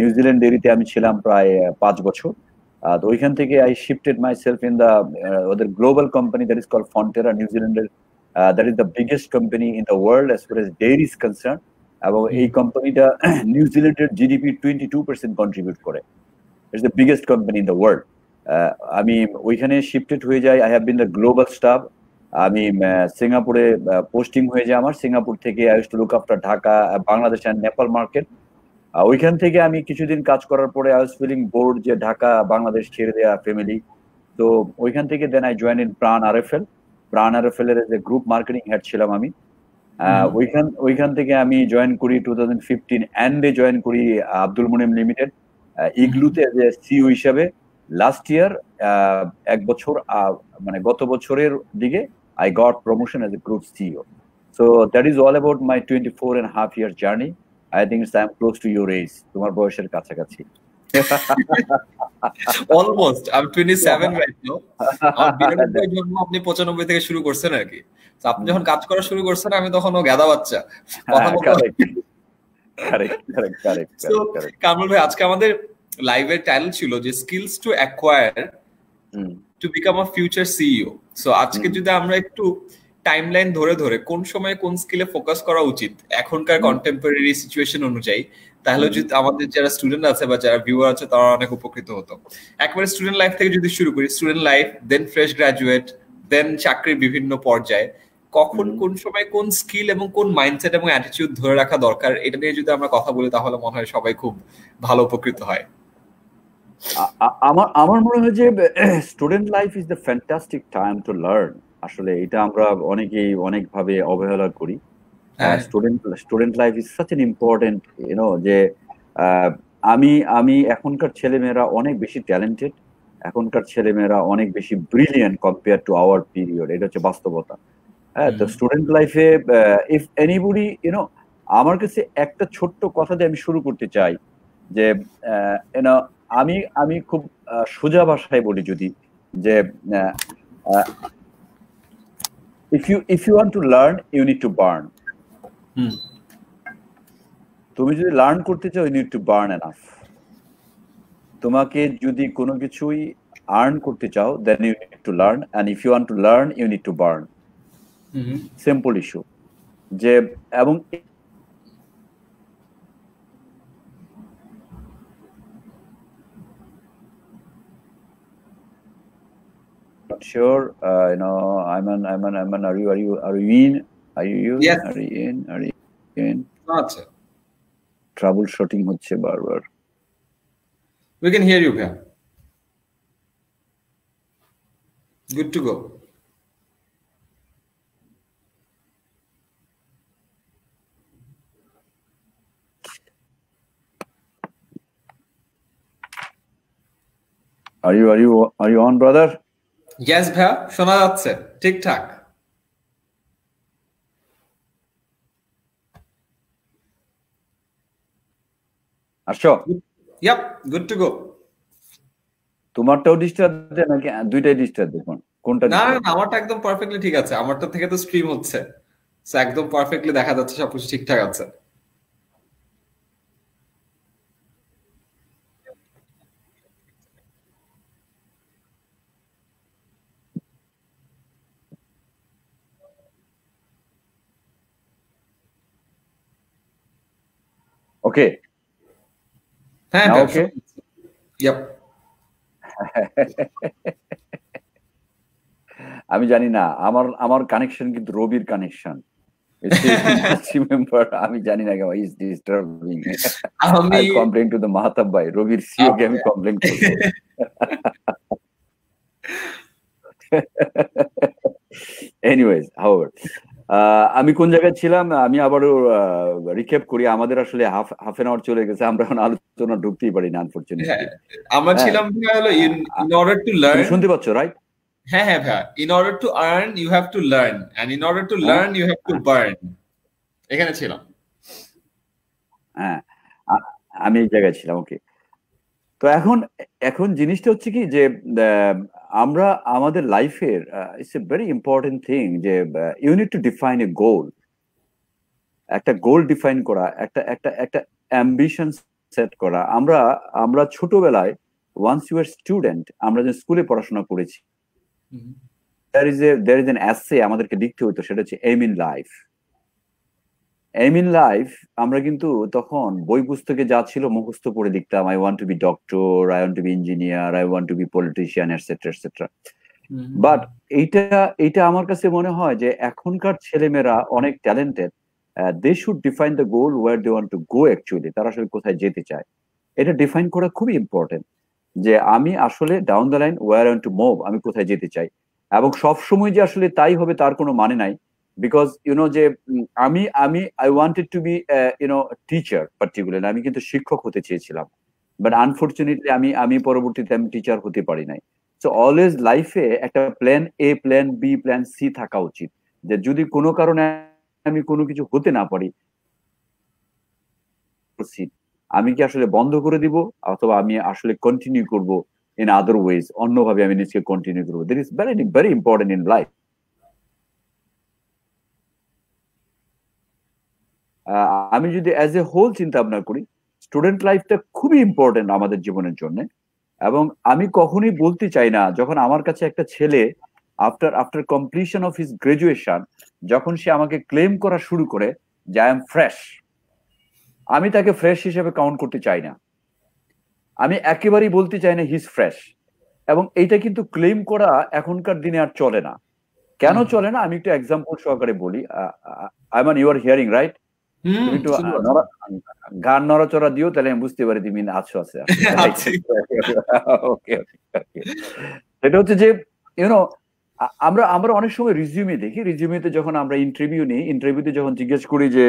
নিউজিল্যান্ড ডেইরিতে আমি ছিলাম প্রায় 5 বছর। তো ওইখান থেকে I shifted myself in the other global company that is called Fonterra, New Zealand. That is the biggest company in the world as far as dairy is concerned. এবং এই কোম্পানিটা নিউজিল্যান্ডের জিডিপি 22% কন্ট্রিবিউট করে। It's the biggest company in the world. আমি ওইখানে shifted হয়ে যাই। I have been the global staff. আমি সিঙ্গাপুরে পোস্টিং হয়ে যায় আমার। সিঙ্গাপুর থেকে I used to look after Dhaka, Bangladesh and Nepal market. ওইখান থেকে আমি কিছুদিন কাজ করার পরে আই ওয়াজ ফিলিং বোর্ড যে ঢাকা বাংলাদেশ ছেড়ে দেওয়া ফ্যামিলি। তো ওইখান থেকে দেন আই জয়েন ইন প্রাণ আরএফএল। প্রাণ আরএফএল এর যে গ্রুপ মার্কেটিং হেড ছিলাম আমি। ওইখান থেকে আমি জয়েন করি 2015 এন্ডে জয়েন করি আব্দুল মুনিম লিমিটেড ইগলুতে যে সিইও হিসেবে। লাস্ট ইয়ার 1 বছর মানে গত বছরের দিকে I got promotion as a group CEO. So that is all about my 24.5 year journey. I think I am close to your age, তোমার বয়সের কাছাকাছি। Almost I am 27 right now. আমার জন্ম আপনি 95 থেকে শুরু করছেন আর কি। তো আপনি যখন কাজ করা শুরু করছেন আমি তখন ও গাদা বাচ্চা কথা বলতে। কারেক্ট। সো কামরুল ভাই, আজকে আমাদের লাইভের টাইটেল ছিল যে skills to acquire to become a future CEO. So আজকে যদি আমরা একটু টাইমলাইন ধরে ধরে কোন সময় কোন স্কিলে ফোকাস করা উচিত এখনকার কন্টেম্পোরারি সিচুয়েশন অনুযায়ী, তাহলে যদি আমাদের যারা স্টুডেন্ট আছে বা যারা ভিউয়ার আছে তারা অনেক উপকৃত হতো। একবারে স্টুডেন্ট লাইফ থেকে যদি শুরু করি, স্টুডেন্ট লাইফ, দেন ফ্রেশ গ্রাজুয়েট, দেন চাকরির বিভিন্ন পর্যায়ে কখন কোন সময় কোন স্কিল এবং কোন মাইন্ডসেট এবং অ্যাটিটিউড ধরে রাখা দরকার, এটা নিয়ে যদি আমরা কথা বলি তাহলে মনে হয় সবাই খুব ভালো উপকৃত হয়। আমার মনে হয় যে student life is the fantastic time to learn. আসলে এটা আমরা অনেকেই অনেকভাবে অবহেলা করি। Student life is such an important, যে আমি এখনকার ছেলেমেয়েরা অনেক বেশি ট্যালেন্টেড, এখনকার ছেলেমেয়েরা অনেক বেশি brilliant compare to our period. এটা হচ্ছে বাস্তবতা। হ্যাঁ, তো স্টুডেন্ট লাইফে ইফ এনিবডি আমার কাছে একটা ছোট্ট কথা দিয়ে আমি শুরু করতে চাই যে আমি খুব সোজা ভাষায় বলি যদি, যে if you want to learn you need to burn. তুমি যদি লার্ন করতে চাও you need to burn enough. তোমাকে যদি কোনো কিছুই আর্ন করতে চাও then you need to learn, and if you want to learn you need to burn. Simple issue. যে এবং sure, I'm on. Are you in? Yes. Are you in? আচ্ছা, trouble shooting হচ্ছে বারবার। We can hear you, bhai. Good to go. Are you on, brother? Yes, bhai, শোনা যাচ্ছে ঠিকঠাক। আসো। Yep, good to go. তোমারটাও ডিস্টার্ব দেয় নাকি দুইটাই ডিস্টার্ব দেখুন কোনটা? না, আমারটা একদম পারফেক্টলি ঠিক আছে। আমারটা থেকে তো স্ট্রিম হচ্ছে, সো একদম পারফেক্টলি দেখা যাচ্ছে, সবকিছু ঠিকঠাক আছে। ওকে, হ্যাঁ ওকে। Yep. আমি জানি না, আমার কানেকশন কিন্তু রবির কানেকশন। আমি জানি না কেন ইজ ডিস্টার্বিং। আমি কমপ্লেইন টু দ্য মাহতাব ভাই, রবির সিও কে আমি কমপ্লেইন করব। এনিওয়েজ, হাউএভার, আমি কোন জায়গায় ছিলাম আমি আবারও রিক্যাপ করি। আমাদের আসলে হাফ এন আওয়ার চলে গেছে, আমরা এখন আলোচনা ঢুকতেই পারি না আনফরচুনেটলি। আমরা ছিলাম হলো ইন অর্ডার টু লার্ন। শুনতে পাচ্ছ রাইট? হ্যাঁ হ্যাঁ ভাইয়া, in order to earn you have to learn and in order to learn you have to burn, এখানে ছিলাম। হ্যাঁ, আমি এই জায়গায় ছিলাম। ওকে, তো এখন এখন জিনিসটা হচ্ছে কি যে আমরা আমাদের লাইফের it's a very important thing যে you need to define a goal. একটা গোল ডিফাইন করা, একটা একটা একটা অ্যাম্বিশন সেট করা। আমরা আমরা ছোটবেলায় ওয়ান্স ইউ আর স্টুডেন্ট, আমরা যে স্কুলে পড়াশোনা করেছি, there is an essay আমাদেরকে লিখতে হতো, সেটা হচ্ছে aim in life. Aim in life আমরা কিন্তু তখন বই পুস্তকে যা ছিল মুখস্থ পড়ে লিখতাম, I want to be doctor, I want to be engineer, I want to be politician, etcetera etcetera. But এইটা এইটা আমার কাছে মনে হয় যে এখনকার ছেলেমেয়েরা অনেক talented, they should define the goal where they want to go actually, তারা আসলে কোথায় যেতে চায় এটা ডিফাইন করা খুবই ইম্পর্টেন্ট। যে আমি আসলে down the line where I want to move, আমি কোথায় যেতে চাই। এবং সব সময় যে আসলে তাই হবে তার কোনো মানে নাই, বিকজ ইউনো যে আমি আমি I wanted to be you know teacher particularly, আমি কিন্তু শিক্ষক হতে চেয়েছিলাম, বাট আনফরচুনেটলি আমি আমি পরবর্তীতে আমি টিচার হতে পারি নাই। সো অলওয়েজ লাইফে একটা plan A, plan B, plan C থাকা উচিত, যে যদি কোনো কারণে আমি কোনো কিছু হতে না পারি, আমি কি আসলে বন্ধ করে দিব, অথবা আমি আসলে কন্টিনিউ করব ইন আদার ওয়েজ, অন্যভাবে আমি নিজকে কন্টিনিউ করবো। That is very very important in life. আমি যদি অ্যাজ এ হোল চিন্তা ভাবনা করি, স্টুডেন্ট লাইফটা খুবই ইম্পর্টেন্ট আমাদের জীবনের জন্য। এবং আমি কখনোই বলতে চাই না, যখন আমার কাছে একটা ছেলে after after completion of his graduation, যখন সে আমাকে ক্লেম করা শুরু করে যে আই এম ফ্রেশ, আমি তাকে ফ্রেশ হিসেবে কাউন্ট করতে চাই না। আমি একেবারেই বলতে চাই না হিজ ফ্রেশ। এবং এইটা কিন্তু ক্লেম করা এখনকার দিনে আর চলে না। কেন চলে না আমি একটু এক্সাম্পল সহকারে বলি। I mean you are hearing right? তুমি একটু গান নড়াচড়া দিও, তাহলে আমি বুঝতে পারি তুমি আছো আছে। ওকে, সেটা হচ্ছে যে ইউনো আমরা আমরা অনেক সময় রিজিউমে দেখি, রিজিউমেতে যখন আমরা ইন্টারভিউ নিই, ইন্টারভিউতে যখন জিজ্ঞেস করি যে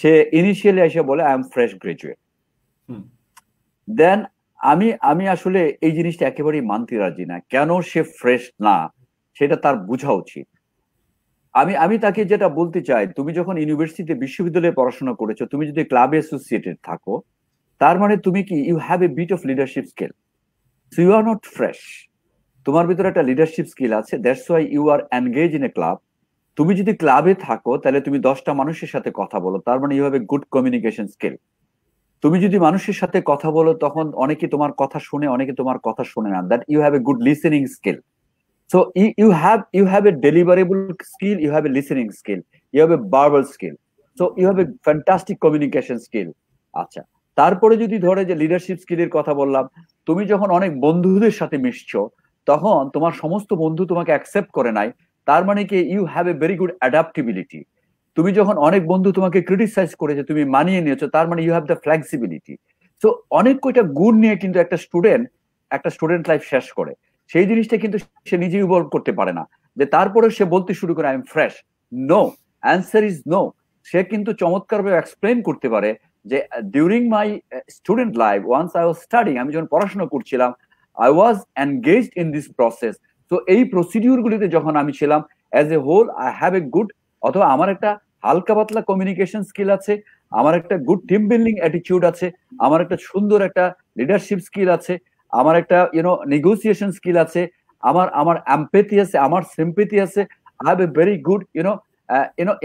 সে ইনিশিয়ালি এসে বলে আই এম ফ্রেশ গ্রাজুয়েট, দেন আমি আমি আসলে এই জিনিসটা একেবারেই মানতে রাজি না। কেন সে ফ্রেশ না সেটা তার বোঝা উচিত। আমি আমি তাকে যেটা বলতে চাই, তুমি যখন ইউনিভার্সিটিতে বিশ্ববিদ্যালয়ে পড়াশোনা করেছো, তুমি যদি ক্লাবে অ্যাসোসিয়েটেড থাকো, তার মানে তুমি কি you have a bit of leadership skill, so you are not fresh. তোমার ভিতরে একটা লিডারশিপ স্কিল আছে, that's why you are engage in a club. তুমি যদি ক্লাবে থাকো তাহলে তুমি 10টা মানুষের সাথে কথা বলো, তার মানে you have a good communication skill. তুমি যদি মানুষের সাথে কথা বলো, তখন অনেকে তোমার কথা শুনে, অনেকে তোমার কথা শুনে না, that you have a good listening skill. So you have a deliverable skill, you have a listening skill, you have a verbal skill, so you have a fantastic communication skill. আচ্ছা, তারপরে যদি ধরে যে লিডারশিপ স্কিলের কথা বললাম, তুমি যখন অনেক বন্ধুদের সাথে মিশছো, তখন তোমার সমস্ত বন্ধু তোমাকে অ্যাকসেপ্ট করে নাই, তার মানে কি you have a very good adaptability. তুমি যখন অনেক বন্ধু তোমাকে ক্রিটিসাইজ করেছে, তুমি মানিয়ে নিয়েছো, তার মানে you have the flexibility. So অনেক কয়টা গুণ নিয়ে কিন্তু একটা স্টুডেন্ট লাইফ শেষ করে। সেই জিনিসটা কিন্তু সে নিজে ইভলভ করতে পারে না, যে তারপরে সে বলতে শুরু করে I am fresh. No, answer is no. সে কিন্তু চমৎকারভাবে এক্সপ্লেন করতে পারে যে during my student life, once I was studying, আমি যখন পড়াশোনা করছিলাম, I was engaged in this process. তো এই প্রসিডিউর গুলিতে যখন আমি ছিলাম, as a whole I have a good, অথবা আমার একটা হালকা পাতলা কমিউনিকেশন স্কিল আছে, আমার একটা গুড টিম বিল্ডিং অ্যাটিটিউড আছে, আমার একটা সুন্দর একটা লিডারশিপ স্কিল আছে, আমার একটা নেগোসিয়েশন স্কিল আছে, আমার আমার এমপ্যাথি আছে, আমার সিম্প্যাথি আছে, I have a very good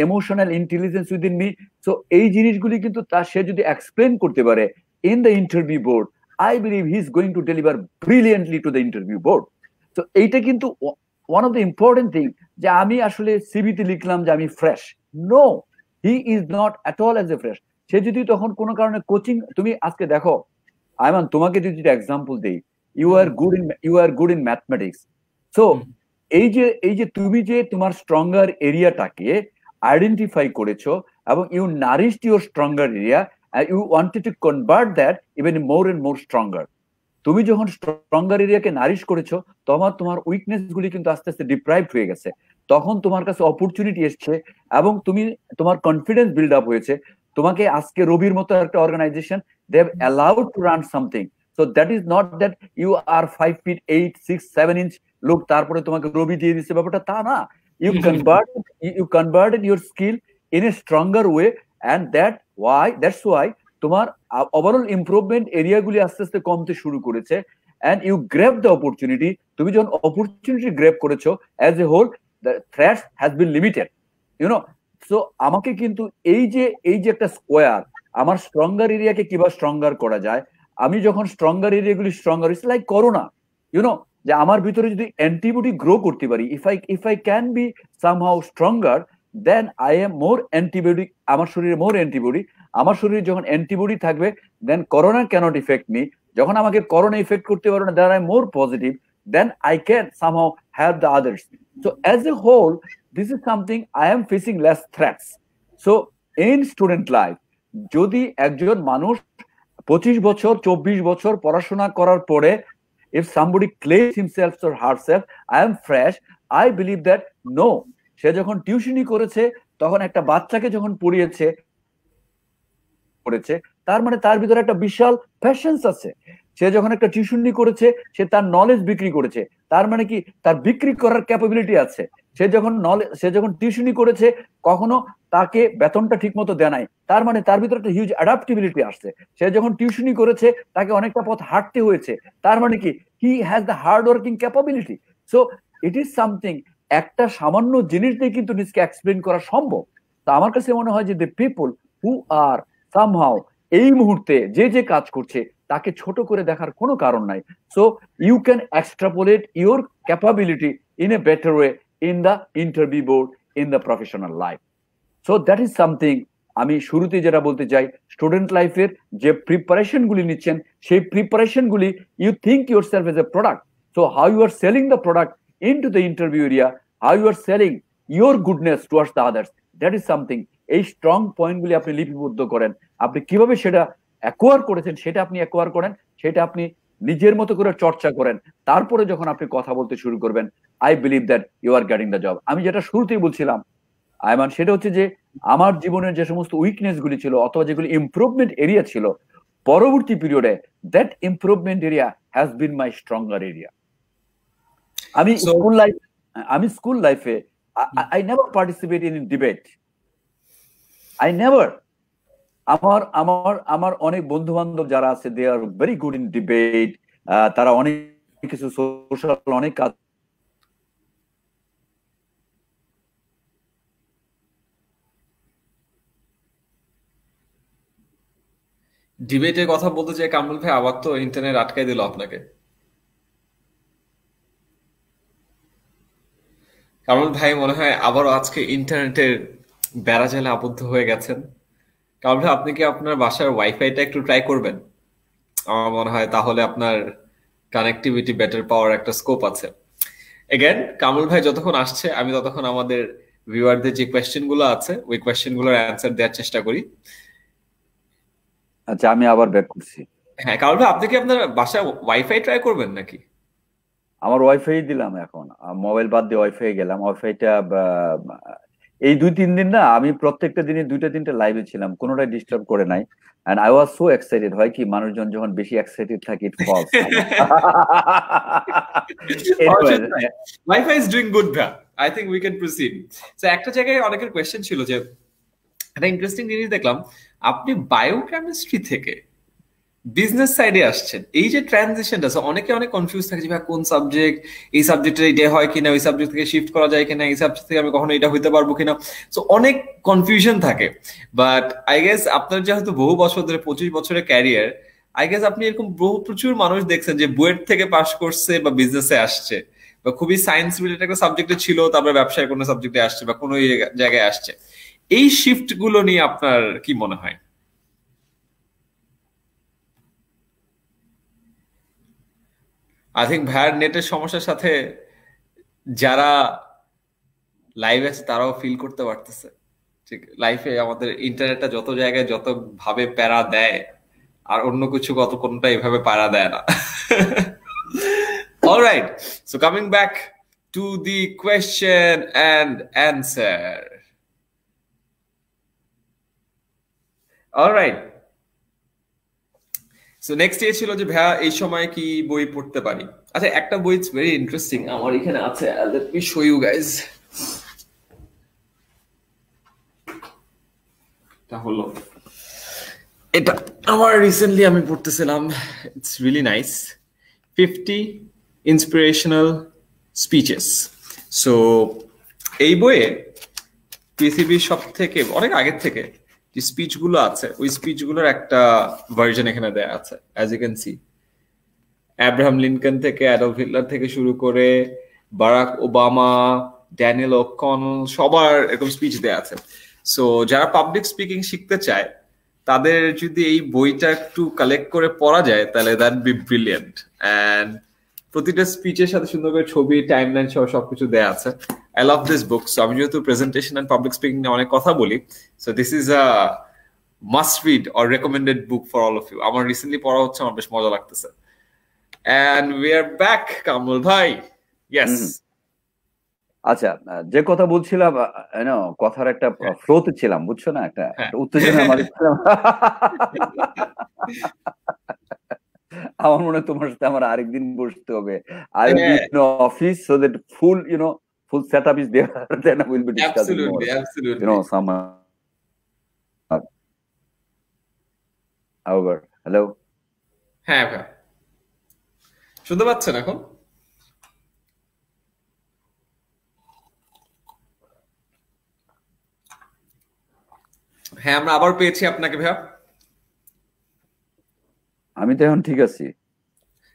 emotional intelligence within me. So এই জিনিসগুলি কিন্তু সে যদি এক্সপ্লেন করতে পারে in the interview board, I believe he is going to deliver brilliantly to the interview board. তো এইটা কিন্তু one of the important thing, যে আমি আসলে সিভিতে লিখলাম যে আমি fresh, no, he is not at all as a fresh. সে যদি তখন কোনো কারণে কোচিং, তুমি আজকে দেখো আইমান, তোমাকে যদি এক্সাম্পল দেই, you are good in mathematics. So এই যে তুমি যে তোমার স্ট্রঙ্গার এরিয়াটাকে আইডেন্টিফাই করেছো, এবং you nourished your stronger area, you wanted to convert that even more and more stronger. তুমি যখন স্ট্রঙ্গার এরিয়াকে নারিশ করেছো, তোমার উইকনেস গুলি কিন্তু আস্তে আস্তে ডিপ্রাইভড হয়ে গেছে, তখন তোমার কাছে অপরচুনিটি এসছে, এবং তোমার কনফিডেন্স বিল্ড আপ হয়েছে। তোমাকে আজকে রবির মতো একটা organisation, they have allowed to run something, So that is not that you are 5 feet 8, 6, 7 inch লোক তারপরে তোমাকে রবি দিয়ে দিচ্ছে, ব্যাপারটা তা না। You converted your skill in a stronger way, and that's why তোমার ওভারঅল ইমপ্রুভমেন্ট এরিয়াগুলি আস্তে আস্তে কমতে শুরু করেছে, and you grab the opportunity. তুমি যখন অপরচুনিটি গ্র্যাব করেছো, as a whole the threats has been limited, you know. So আমাকে কিন্তু এই যে একটা স্কোয়ার, আমার স্ট্রঙ্গার এরিয়াকে কিভাবে স্ট্রঙ্গার করা যায়, আমি যখন স্ট্রঙ্গার এরিয়াগুলি stronger, it's like corona, you know, যে আমার ভিতরে যদি অ্যান্টিবডি গ্রো করতে পারি, if I can be somehow stronger, then I am more antibody, আমার শরীরে মোর অ্যান্টিবডি, আমার শরীরে যখন অ্যান্টিবডি থাকবে, then corona can't effect me. যখন আমাকে করোনা ইফেক্ট করতে পারবে না, then I am more positive, then I can somehow help the others. So as a whole, this is something I am facing less threats. So in student life, যদি একজন মানুষ 25 বছর 24 বছর পড়াশোনা করার পরে, if somebody claims himself or herself, I am fresh, I believe that no, সে যখন টিউশনি করেছে, তখন একটা বাচ্চাকে যখন পড়িয়েছে, তার মানে তার ভিতরে একটা বিশাল প্যাশন্স আছে। সে যখন একটা টিউশনি করেছে, সে তার নলেজ বিক্রি করেছে, তার মানে কি তার বিক্রি করার ক্যাপাবিলিটি আছে। সে যখন টিউশনি করেছে, কখনো তাকে বেতনটা ঠিক মতো দেয় নাই, তার মানে তার ভিতরে একটা হিউজ অ্যাডাপ্টিবিলিটি আসছে। সে যখন টিউশনি করেছে, তাকে অনেকটা পথ হাঁটতে হয়েছে, তার মানে কি he has the hard working capability. So it is something, একটা সামান্য জিনিস দিয়ে কিন্তু নিজকে এক্সপ্লেন করা সম্ভব। তো আমার কাছে মনে হয় যে the people who are somehow এই মুহূর্তে যে কাজ করছে, তাকে ছোট করে দেখার কোনো কারণ নাই। So you can extrapolate your capability in a better way in the interview board, in the professional life. So that is something আমি শুরুতে যেটা বলতে চাই, স্টুডেন্ট লাইফের যে প্রিপারেশন গুলি নিচ্ছেন, সেই প্রিপারেশন গুলি, you think your self as a product, so how you are selling the product in to the interview area, how you are selling your goodness towards the others, that is something. এই strong point গুলি আপনি লিপিবদ্ধ করেন, আপনি কিভাবে সেটা acquire করেছেন সেটা আপনি অ্যাকোয়ার করেন, সেটা আপনি নিজের মতো করে চর্চা করেন, তারপরে যখন আপনি কথা বলতে শুরু করবেন, I believe that you are getting the job. আমি যেটা শুরুতেই বলছিলাম আয়মান, সেটা হচ্ছে যে আমার জীবনের যে সমস্ত উইকনেস গুলি ছিল, অথবা যেগুলি ইমপ্রুভমেন্ট এরিয়া ছিল, পরবর্তী পিরিয়ডে that improvement area has been my stronger area. আমি স্কুল লাইফে I never participate in debate, I never. আমার অনেক বন্ধু বান্ধব যারা আছে, they are very good in debate, তারা অনেক কিছু সোশ্যাল অনেক কাজ। ডিবেটের কথা বলতে চাই কামরুল ভাই, আবার তো ইন্টারনেট আটকাই দিল আপনাকে। কামরুল ভাই মনে হয় আবারও আজকে ইন্টারনেটের বেড়াজালে আবদ্ধ হয়ে গেছেন। কামরুল ভাই, আপনি কি আপনার বাসার ওয়াইফাইটা একটু ট্রাই করবেন? আমার মনে হয় তাহলে আপনার কানেক্টিভিটি বেটার পাওয়ার একটা স্কোপ আছে। এগেন, কামরুল ভাই যতক্ষণ আসছে, আমি ততক্ষণ আমাদের ভিউয়ারদের যে কোয়েশ্চেন গুলো আছে, ওই কোয়েশ্চেন গুলোর অ্যান্সার দেওয়ার চেষ্টা করি। আচ্ছা, আমি আবার ব্যাক করছি। হ্যাঁ কামরুল ভাই, আপনি কি আপনার বাসায় ওয়াইফাই ট্রাই করবেন নাকি? আমার ওয়াইফাই দিলাম, এখন মোবাইল বাদ দিয়ে ওয়াইফাই গেলাম। ওয়াইফাইটা এই 2-3 দিন না, আমি প্রত্যেকটা দিনে 2-3টা লাইভে ছিলাম, কোনোটাই ডিস্টার্ব করে নাই। And I was so excited. হয় কি, মানুষজন যখন বেশি এক্সাইটেড থাকে, it falls. Wifi is doing good ভ্যা, I think we can proceed. So একটা জায়গায় অনেকের কোয়েশ্চেন ছিল যে, একটা ইন্টারেস্টিং জিনিস দেখলাম, আপনি বায়োকেমিস্ট্রি থেকে বিজনেস সাইডে আসছেন। এই যে ট্রানজিশনটা, অনেকে অনেক কনফিউজ থাকে যে ভাই কোন সাবজেক্ট, এই সাবজেক্টে এটা হয় কিনা, ওই সাবজেক্ট থেকে শিফট করা যায় কিনা, এই সাবজেক্ট থেকে আমি কখনো এটা হইতে পারবো কিনা। সো অনেক কনফিউশন থাকে। বাট আই গেস আপনার যেহেতু বহু বছর ধরে, 25 বছরের ক্যারিয়ার, আই গেস আপনি এরকম প্রচুর মানুষ দেখছেন যে বুয়েট থেকে পাস করছে বা বিজনেসে আসছে, বা খুবই সায়েন্স রিলেটেড একটা সাবজেক্টে ছিল, তারপরে ব্যবসায় কোনো সাবজেক্টে আসছে বা কোনো জায়গায় আসছে। এই শিফট গুলো নিয়ে আপনার কি মনে হয়? আই থিঙ্ক ভাইয়ার নেটের সমস্যার সাথে যারা লাইভ আছে তারাও ফিল করতে পারতেছে। ঠিক, লাইফে আমাদের ইন্টারনেটটা যত জায়গায় যত ভাবে প্যারা দেয়, আর অন্য কিছু কোনটা এভাবে প্যারা দেয় না। Alright, so coming back to the question and answer. Alright, so next day ছিল যে ভাইয়া এই সময় কি বই পড়তে পারি। আচ্ছা একটা বই ইটস ভেরি ইন্টারেস্টিং আমার এখানে আছে, let me show you guys. এটা হলো, এটা আমার রিসেন্টলি আমি পড়তেছিলাম, it's really nice, 50 inspirational speeches. So এই বইয়ে পৃথিবীর সব থেকে অনেক আগের থেকে যে স্পিচ গুলো আছে ওই স্পিচ গুলোর একটা ভার্জন এখানে দেয়া আছে, as you can see. Abraham Lincoln থেকে, অ্যাডলফ হিটলার থেকে শুরু করে বারাক ওবামা, ড্যানিয়েল ও'কনেল, সবার এরকম স্পিচ দেয়া আছে। সো যারা পাবলিক স্পিকিং শিখতে চায় তাদের যদি এই বইটা একটু কালেক্ট করে পড়া যায় তাহলে দ্যাট বি ব্রিলিয়েন্ট। অ্যান্ড প্রতিটা স্পিচের সাথে সুন্দর করে ছবি, টাইমলাইন সহ সবকিছু দেয়া আছে। I love this book. So আমি যেহেতু প্রেজেন্টেশন এন্ড পাবলিক স্পিকিং নিয়ে অনেক কথা বলি, so this is a must read or recommended book for all of you. আমার রিসেন্টলি পড়া হচ্ছে, আমার বেশ মজা লাগতেছে। And we are back, Kamrul ভাই। Yes. আচ্ছা, যে কথা বলছিলাম, কথার একটা ফ্লোতে ছিলাম, বুঝছো না, একটা উত্তেজনার মাঝে ছিলাম। আমার মনে হয় তোমার সাথে আমার আরেকদিন বসতে হবে। I will be in office so that full setup is there. Then I will be discussing more. Absolutely. Some however, hello. হ্যাঁ ভাই, শুনতে পাচ্ছেন এখন? হ্যাঁ, আমরা আবার পেয়েছি আপনাকে ভাইয়া। আমি তো এখন ঠিক আছি।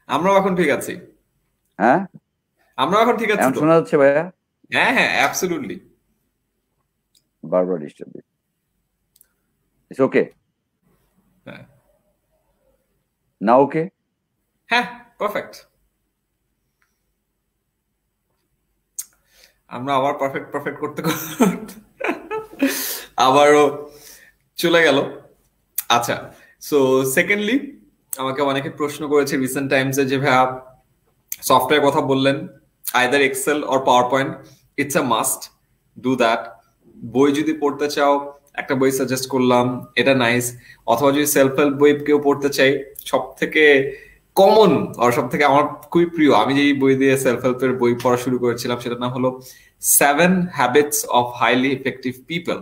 আমরাও এখন ঠিক আছি। হ্যাঁ, আমরাও এখন ঠিক আছি। শোনা যাচ্ছে ভাইয়া? হ্যাঁ হ্যাঁ, অ্যাবসলিউটলি। বারবার ডিস্টার্ব দিই। It's okay. হ্যাঁ, না ওকে? হ্যাঁ, পারফেক্ট। আমরা আবার পারফেক্ট করতে আবারও চলে গেল। আচ্ছা, সো সেকেন্ডলি আমাকে অনেকে প্রশ্ন করেছে রিসেন্ট টাইমসে যে ভাইয়া সফটওয়্যার কথা বললেন, either Excel or PowerPoint, it's a must do that. বই যদি পড়তে চাও একটা বই সাজেস্ট করলাম, এটা নাইস। অথবা যদি সেলফ হেল্প বই কেউ পড়তে চাই, সব থেকে কমন আর সব থেকে আমার খুবই প্রিয়, আমি যে বই দিয়ে সেলফ হেল্পের বই পড়া শুরু করেছিলাম সেটার নাম হলো 7 habits of highly effective people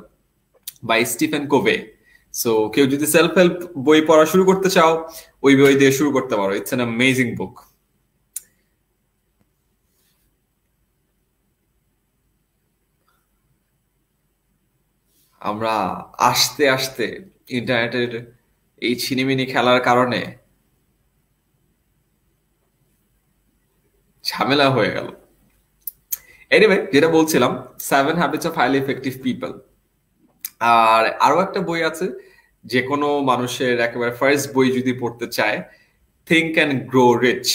by Stephen Covey. So কেউ যদি সেলফ হেল্প বই পড়া শুরু করতে চাও ওই বই দিয়ে শুরু করতে পারো। ইটস অ্যান অ্যামেজিং বুক। আমরা আস্তে আস্তে ইন্টারনেটের এই ছিনিমিনি খেলার কারণে ঝামেলা হয়ে গেল। এনিওয়ে, যেটা বলছিলাম, 7 habits of highly effective people. আর আরো একটা বই আছে যে কোনো মানুষের একেবারে ফার্স্ট বই যদি পড়তে চায়, থিঙ্ক অ্যান্ড গ্রো রিচ,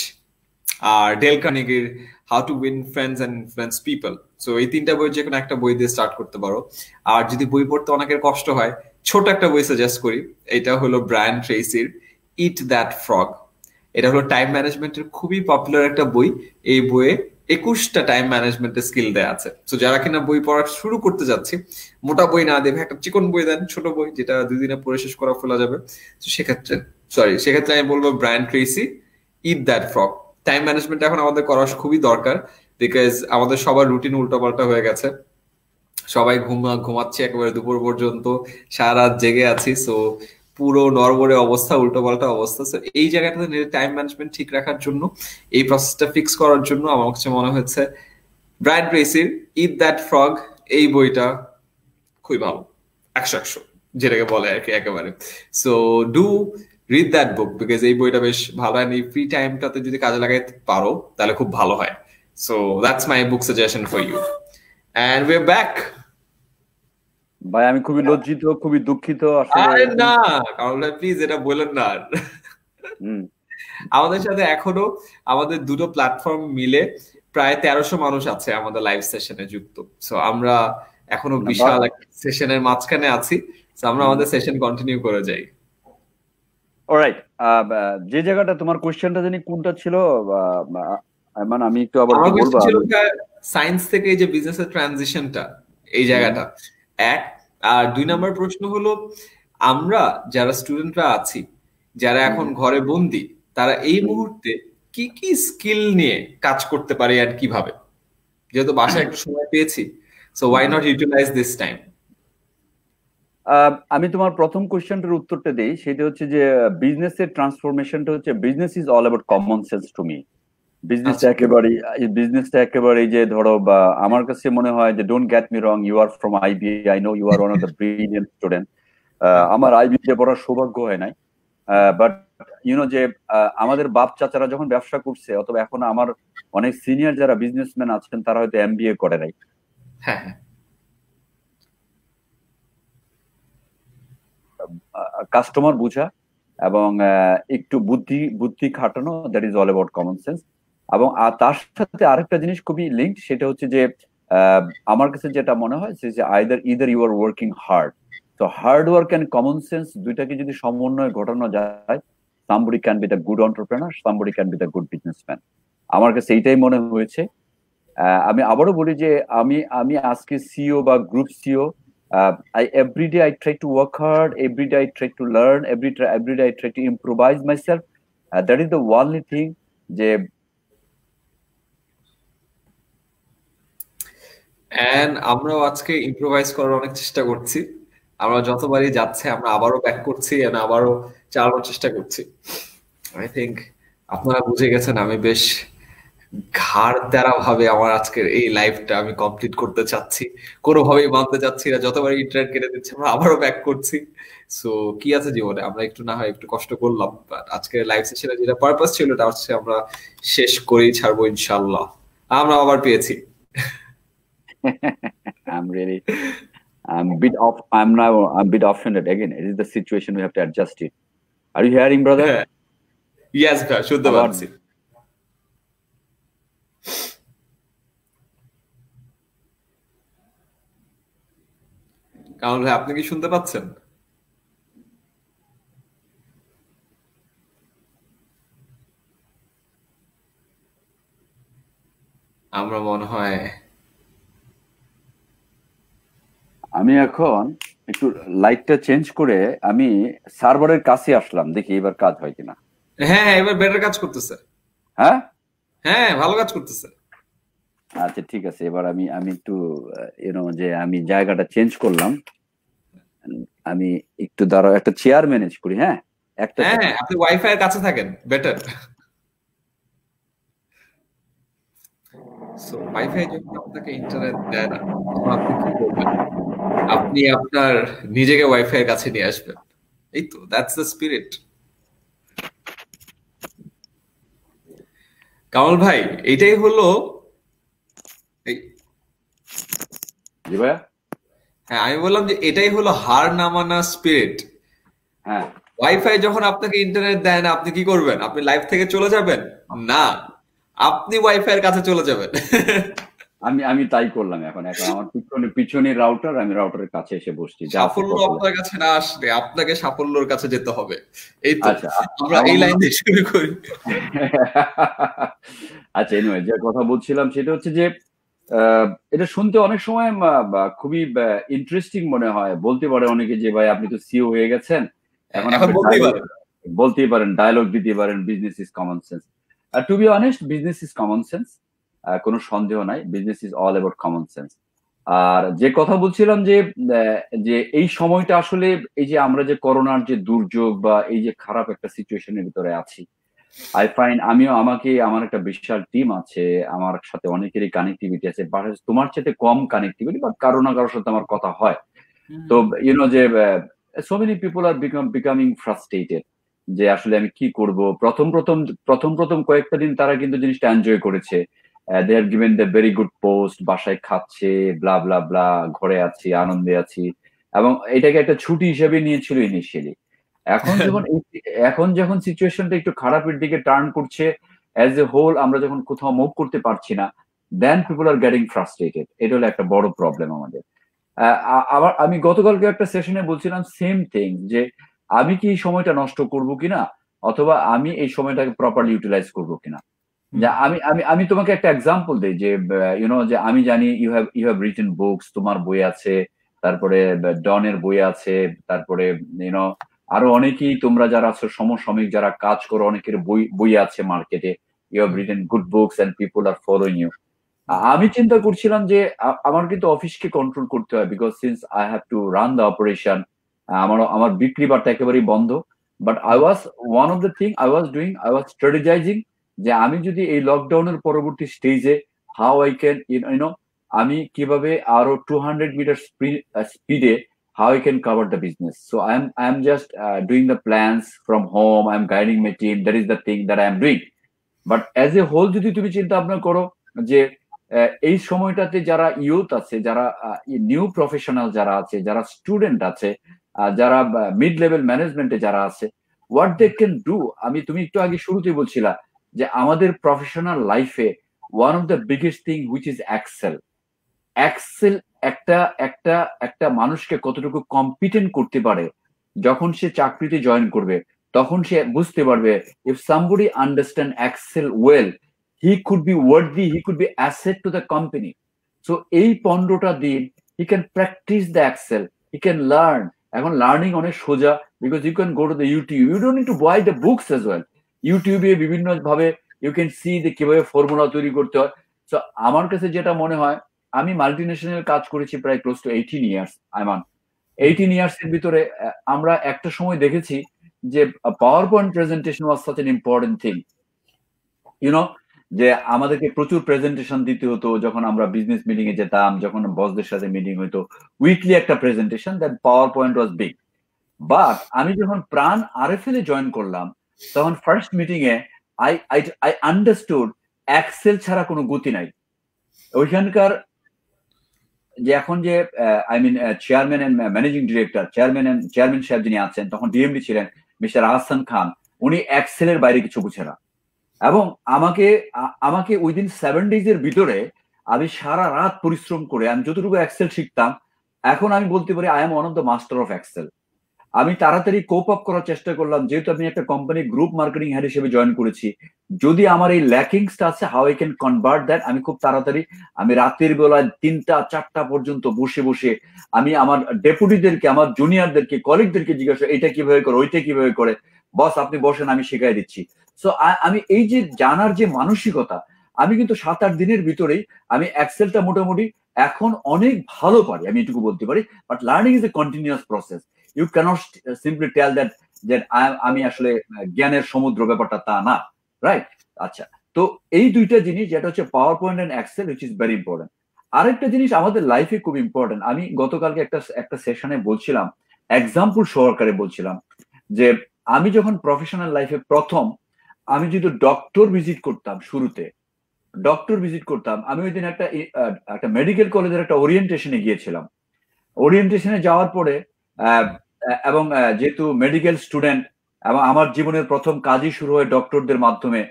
আর ডেল কার্নেগির how to win friends and influence people. So এই তিনটা বই যে কোনো একটা বই দিয়ে স্টার্ট করতে পারো। আর যদি বই পড়তে অনেকের কষ্ট হয়, ছোট একটা বই সাজেস্ট করি, এটা হলো ব্রায়ান ট্রেসির ইট দ্যাট ফ্রগ। এটা হলো টাইম ম্যানেজমেন্টের খুবই পপুলার একটা বই। এই বইয়ে 21টা টাইম ম্যানেজমেন্টের স্কিল দেয়া আছে। তো যারা কিনা বই পড়া শুরু করতে যাচ্ছে, মোটা বই না দেবে, একটা চিকন বই দেন, ছোট বই যেটা 2 দিনে পড়ে শেষ করা ফেলা যাবে। তো সেক্ষেত্রে আমি বলবো Brian Tracy eat that frog. Time management এখন আমাদের করা খুবই দরকার, বিকজ আমাদের সবার রুটিন উল্টাপাল্টা হয়ে গেছে। সবাই ঘুমাচ্ছে একেবারে দুপুর পর্যন্ত, সারা রাত জেগে আছি। সো পুরো নড়বড়ে অবস্থা, উল্টোপাল্টা অবস্থা। সো এই জায়গাটাতে টাইম ম্যানেজমেন্ট ঠিক রাখার জন্য, এই প্রসেসটা ফিক্স করার জন্য আমার কাছে মনে হচ্ছে ব্রায়ান ট্রেসির ইট দ্যাট ফ্রগ এই বইটা খুবই ভালো, 100 যেটাকে বলে আর কি একেবারে। So do read that book, because এই বইটা বেশ ভালো। এই ফ্রি টাইমটাতে যদি কাজে লাগাইতে পারো তাহলে খুব ভালো হয়। So that's my book suggestion for you. And we are back. ভাই আমি খুবই লজ্জিত, খুবই দুঃখিত আসলে। আরে না কারণ প্লিজ এটা বলেন না। আমাদের সাথে এখনো আমাদের দুটো প্ল্যাটফর্ম মিলে প্রায় 1300 মানুষ আছে আমাদের লাইভ সেশনে যুক্ত। সো আমরা এখনো বিশাল একটা সেশনের মাঝখানে আছি। সো আমরা আমাদের সেশন কন্টিনিউ করে যাই। অলরাইট, যে জায়গাটা তোমার কোশ্চেনটা জানি কোনটা ছিল, মানে আমি একটু আবার বলবো। সায়েন্স থেকে এই যে বিজনেসের ট্রানজিশনটা, এই জায়গাটা এক। আর 2 নম্বর প্রশ্ন হলো, আমরা যারা স্টুডেন্টরা আছি যারা এখন ঘরে বন্দি, তারা এই মুহূর্তে কি কি স্কিল নিয়ে কাজ করতে পারে আর কিভাবে? যেহেতু বাসায় একটু সময় পেয়েছি, so why not utilize this time? আমি তোমার প্রথম কোশ্চেনটার উত্তরটা দেই, সেটা হচ্ছে যে বিজনেসের ট্রান্সফরমেশনটা হচ্ছে, business is all about common sense to me. বিজনেসটা একেবারেই যে ধরো, বা আমার কাছে মনে হয় যে, don't get me wrong, you are from IB, I know you are one of the brilliant student. আমার আইবি তে পড়ার সৌভাগ্য হয় নাই, বাট ইউনো যে আমাদের বাপ চাচারা যখন ব্যবসা করছে, অথবা এখন আমার অনেক সিনিয়র যারা বিজনেসম্যান আছেন, তারা হয়তো এমবিএ করে নাই। হ্যাঁ, কাস্টমার বোঝা এবং একটু বুদ্ধি বুদ্ধি খাটানো, that is all about common sense. এবং তার সাথে আরেকটা জিনিস খুবই লিঙ্ক, সেটা হচ্ছে যে আমার কাছে যেটা মনে হয় যে either you are working hard. তো hard work and common sense দুইটাকে যদি সমন্বয় ঘটানো যায়, somebody can be the good entrepreneur, somebody can be the good businessman. আমার কাছে এইটাই মনে হয়েছে। আমি আবারও বলি যে আমি আমি আজকে সিও বা group CEO, every day I try to work hard, every day I try to learn, every day I try to improvise myself. That is the only thing যে আমরাও আজকে ইম্প্রোভাইজ করার অনেক চেষ্টা করছি। আমরা যতবারই যাচ্ছে আমরা আবারও ব্যাক করছি, আবারও চালানোর চেষ্টা করছি। আই থিঙ্ক আপনারা বুঝে গেছেন আমি বেশ ঘাড় তেরা ভাবে আমার আজকের এই লাইফটা আমি কমপ্লিট করতে চাচ্ছি, কোনোভাবেই মানতে চাচ্ছি না। যতবার ইন্টারনেট কেটে দিচ্ছে আমরা আবারও ব্যাক করছি। সো কি আছে জীবনে, আমরা একটু না হয় একটু কষ্ট করলাম, বাট আজকের লাইফ সেশনে যেটা পারপাস ছিল এটা হচ্ছে আমরা শেষ করেই ছাড়বো ইনশাল্লাহ। আমরা আবার পেয়েছি। I'm a bit offended again. It is the situation, we have to adjust it. Are you hearing, brother? Yes, ভাই, শুনতে পাচ্ছি। কারণ ভাই, আপনি কি শুনতে পাচ্ছেন? আমরা মনে হয় আমি এখন একটু লাইটটা চেঞ্জ করে আমি সার্ভারের কাছে আসলাম, দেখি এবার কাজ হয় কিনা। হ্যাঁ, এবার বেটার কাজ করতেছে। হ্যাঁ হ্যাঁ, ভালো কাজ করতেছে। আচ্ছা ঠিক আছে, এবার আমি আমি একটু যে আমি জায়গাটা চেঞ্জ করলাম, আমি একটু দাঁড়াও, একটা চেয়ার ম্যানেজ করি। হ্যাঁ, হ্যাঁ, আপনি ওয়াইফাই এর কাছে থাকেন, বেটার। সো ওয়াইফাই যখন আপনাকে ইন্টারনেট দেয় না, তখন আপনি কি করবেন? আপনি আপনার নিজেকে ওয়াইফাই এর কাছে নিয়ে আসবেন। এই তো, দ্যাটস দ্য স্পিরিট। কামাল ভাই, এইটাই হলো হ্যাঁ, আমি বললাম যে এটাই হলো হার না মানা স্পিরিট। হ্যাঁ, ওয়াইফাই যখন আপনাকে ইন্টারনেট দেয় না, আপনি কি করবেন? আপনি লাইফ থেকে চলে যাবেন না, আপনি ওয়াইফাই এর কাছে চলে যাবেন। আমি তাই করলাম। এখন আমার পিছনে রাউটার, আমি রাউটারের কাছে এসে বসছি। সাফল্য আপনার কাছে না আসলে আপনাকে সাফল্যের কাছে যেতে হবে। এই তো, আচ্ছা, আমরা এই লাইন দিয়ে শুরু করি। আচ্ছা, এনিওয়ে, যে কথা বলছিলাম সেটা হচ্ছে যে এটা শুনতে অনেক সময় খুবই ইন্টারেস্টিং মনে হয়। বলতে পারে অনেকে যে, ভাই আপনি তো সিও হয়ে গেছেন, এখন বলতেই পারেন, ডায়লগ দিতে পারেন, business is common sense. To be honest, business is common sense, কোনো সন্দেহ নাই, business is all about common sense. আর যে কথা বলছিলাম যে এই সময়টা আসলে, এই যে আমরা যে করোনার যে দুর্যোগ বা এই যে খারাপ একটা সিচুয়েশনের ভিতরে আছি, আই ফাইন্ড আমার একটা বিশাল টিম আছে, আমার সাথে অনেকেরই কানেক্টিভিটি আছে, বাট তোমার সাথে কম কানেক্টিভিটি, বাট কারো না কারোর সাথে আমার কথা হয়। তো যে সো মেনি পিপল আর বিকামিং ফ্রাস্ট্রেটেড, যে আসলে আমি কি করব। প্রথম কয়েকটা দিন তারা কিন্তু জিনিসটা এনজয় করেছে, they have given the very good post, বাসায় খাচ্ছে, ব্লা ব্লা ব্লা, ঘরে আছি, আনন্দে আছি, এবং এটাকে একটা ছুটি হিসেবে নিয়েছিল ইনিশিয়ালি। এখন যখন সিচুয়েশনটা একটু খারাপের দিকে টার্ন করছে, অ্যাজ এ হোল আমরা যখন কোথাও মুভ করতে পারছি না, then people are getting frustrated. এটা হলো একটা বড় প্রবলেম আমাদের। আবার আমি গতকালকে একটা সেশনে বলছিলাম সেম থিং, যে আমি কি এই সময়টা নষ্ট করব কিনা, অথবা আমি এই সময়টাকে প্রপারলি ইউটিলাইজ করবো কিনা। যে আমি আমি আমি তোমাকে একটা এক্সাম্পল দিই, যে যে আমি জানি ইউ হ্যাভ রিটেন বুকস, তোমার বই আছে, তারপরে ডনের বই আছে, তারপরে আরো অনেকেই তোমরা যারা আছো সমসাময়িক যারা কাজ করো, অনেকের বই বই আছে মার্কেটে, you have written good books and people are following you. আমি চিন্তা করছিলাম যে আমার কিন্তু অফিসকে কন্ট্রোল করতে হয়, because since I have to run the operation, আমার আমার বিক্রি বার্তা একেবারেই বন্ধ। But I was one of the thing I was strategising, যে আমি যদি এই লকডাউনের পরবর্তী স্টেজে হাউ আই ক্যান ইউনো আমি কিভাবে আরো 200 মিটার স্পিডে how I can cover the business. So I'm just doing the plans from home. I'm guiding my team. That is the thing that I am doing. But as a whole, যদি তুমি চিন্তা ভাবনা করো যে এই সময়টাতে যারা ইউথ আছে, যারা নিউ প্রফেশনাল যারা আছে, যারা স্টুডেন্ট আছে, যারা মিড লেভেল ম্যানেজমেন্টে যারা আছে, হোয়াট দে ক্যান ডু। তুমি একটু আগে শুরুতে বলছিলা যে আমাদের প্রফেশনাল লাইফে one of the biggest thing which is Excel. Excel একটা একটা একটা মানুষকে কতটুকু কম্পিটেন্ট করতে পারে, যখন সে চাকরিতে জয়েন করবে তখন সে বুঝতে পারবে if somebody understand Excel well, he could be worthy, he could be asset to the company. So এই 15টা দিন he can practice the Excel, he can learn. এখন লার্নিং অনেক সোজা, because you can go to the YouTube, you don't need to buy the books as well. ইউটিউবে বিভিন্ন ভাবে you can C যে কিভাবে ফর্মুলা তৈরি করতে হয়। সো আমার কাছে যেটা মনে হয়, আমি মাল্টি ন্যাশনাল কাজ করেছি প্রায় close to 18 years. Aiman 18 years এর ভিতরে আমরা একটা সময় দেখেছি যে PowerPoint presentation was such an important thing, you know, যে আমাদেরকে প্রচুর প্রেজেন্টেশন দিতে হতো যখন আমরা বিজনেস মিটিং এ যেতাম, যখন বসদের সাথে মিটিং হইতো, উইকলি একটা presentation, that PowerPoint was big. But আমি যখন প্রাণ আরএফএল এ জয়েন করলাম, তখন ফার্স্ট মিটিং এ আই আন্ডারস্টুড এক্সেল ছাড়া কোনো গতি নাই। ওইখানকার যে এখন যে I mean chairman and managing director, chairman সাহেব যিনি আছেন, তখন ডিএমডি ছিলেন মিস্টার আহসান খান, উনি এক্সেলের বাইরে কিছু বুঝে না। এবং আমাকে উইদিন 7 days এর ভিতরে আমি সারা রাত পরিশ্রম করে আমি যতটুকু এক্সেল শিখতাম, এখন আমি বলতে পারি I am one of the master of Excel. আমি তাড়াতাড়ি কোপ আপ করার চেষ্টা করলাম, যেহেতু আমি একটা কোম্পানি গ্রুপ মার্কেটিং হেড হিসেবে জয়েন করেছি, যদি আমার এই ল্যাকিংসটা আছে, how I can convert that. আমি খুব তাড়াতাড়ি, আমি রাতের বেলায় 3টা 4টা পর্যন্ত বসে বসে আমি আমার ডেপুটিদেরকে, আমার জুনিয়রদেরকে, কলিগদেরকে জিজ্ঞাসা, এটা কিভাবে করে, ওইটা কিভাবে করে, বস আপনি বসেন আমি শিখাই দিচ্ছি। সো আমি এই যে জানার যে মানসিকতা, আমি কিন্তু 7-8 দিনের ভিতরেই আমি এক্সেলটা মোটামুটি এখন অনেক ভালো পারি, আমি এটুকু বলতে পারি। But learning is a continuous process. You can't simply tell that যে আমি আসলে জ্ঞানের সমুদ্র, ব্যাপারটা তা না, রাইট? আচ্ছা, তো এই দুইটা জিনিস, যেটা হচ্ছে PowerPoint and Excel, which is very important. আরেকটা জিনিস আমাদের লাইফে খুব ইম্পর্টেন্ট, আমি গতকালকে একটা সেশনে বলছিলাম, এক্সাম্পল সহকারে বলছিলাম, যে আমি যখন প্রফেশনাল লাইফে প্রথম আমি যদি ডক্টর ভিজিট করতাম, শুরুতে ডক্টর ভিজিট করতাম, আমি ওই দিন একটা মেডিকেল কলেজের একটা ওরিয়েন্টেশনে গিয়েছিলাম। ওরিয়েন্টেশনে যাওয়ার পরে এবং যেহেতু মেডিকেল স্টুডেন্ট এবং আমার জীবনের প্রথম কাজই শুরু হয় ডক্টরদের মাধ্যমে,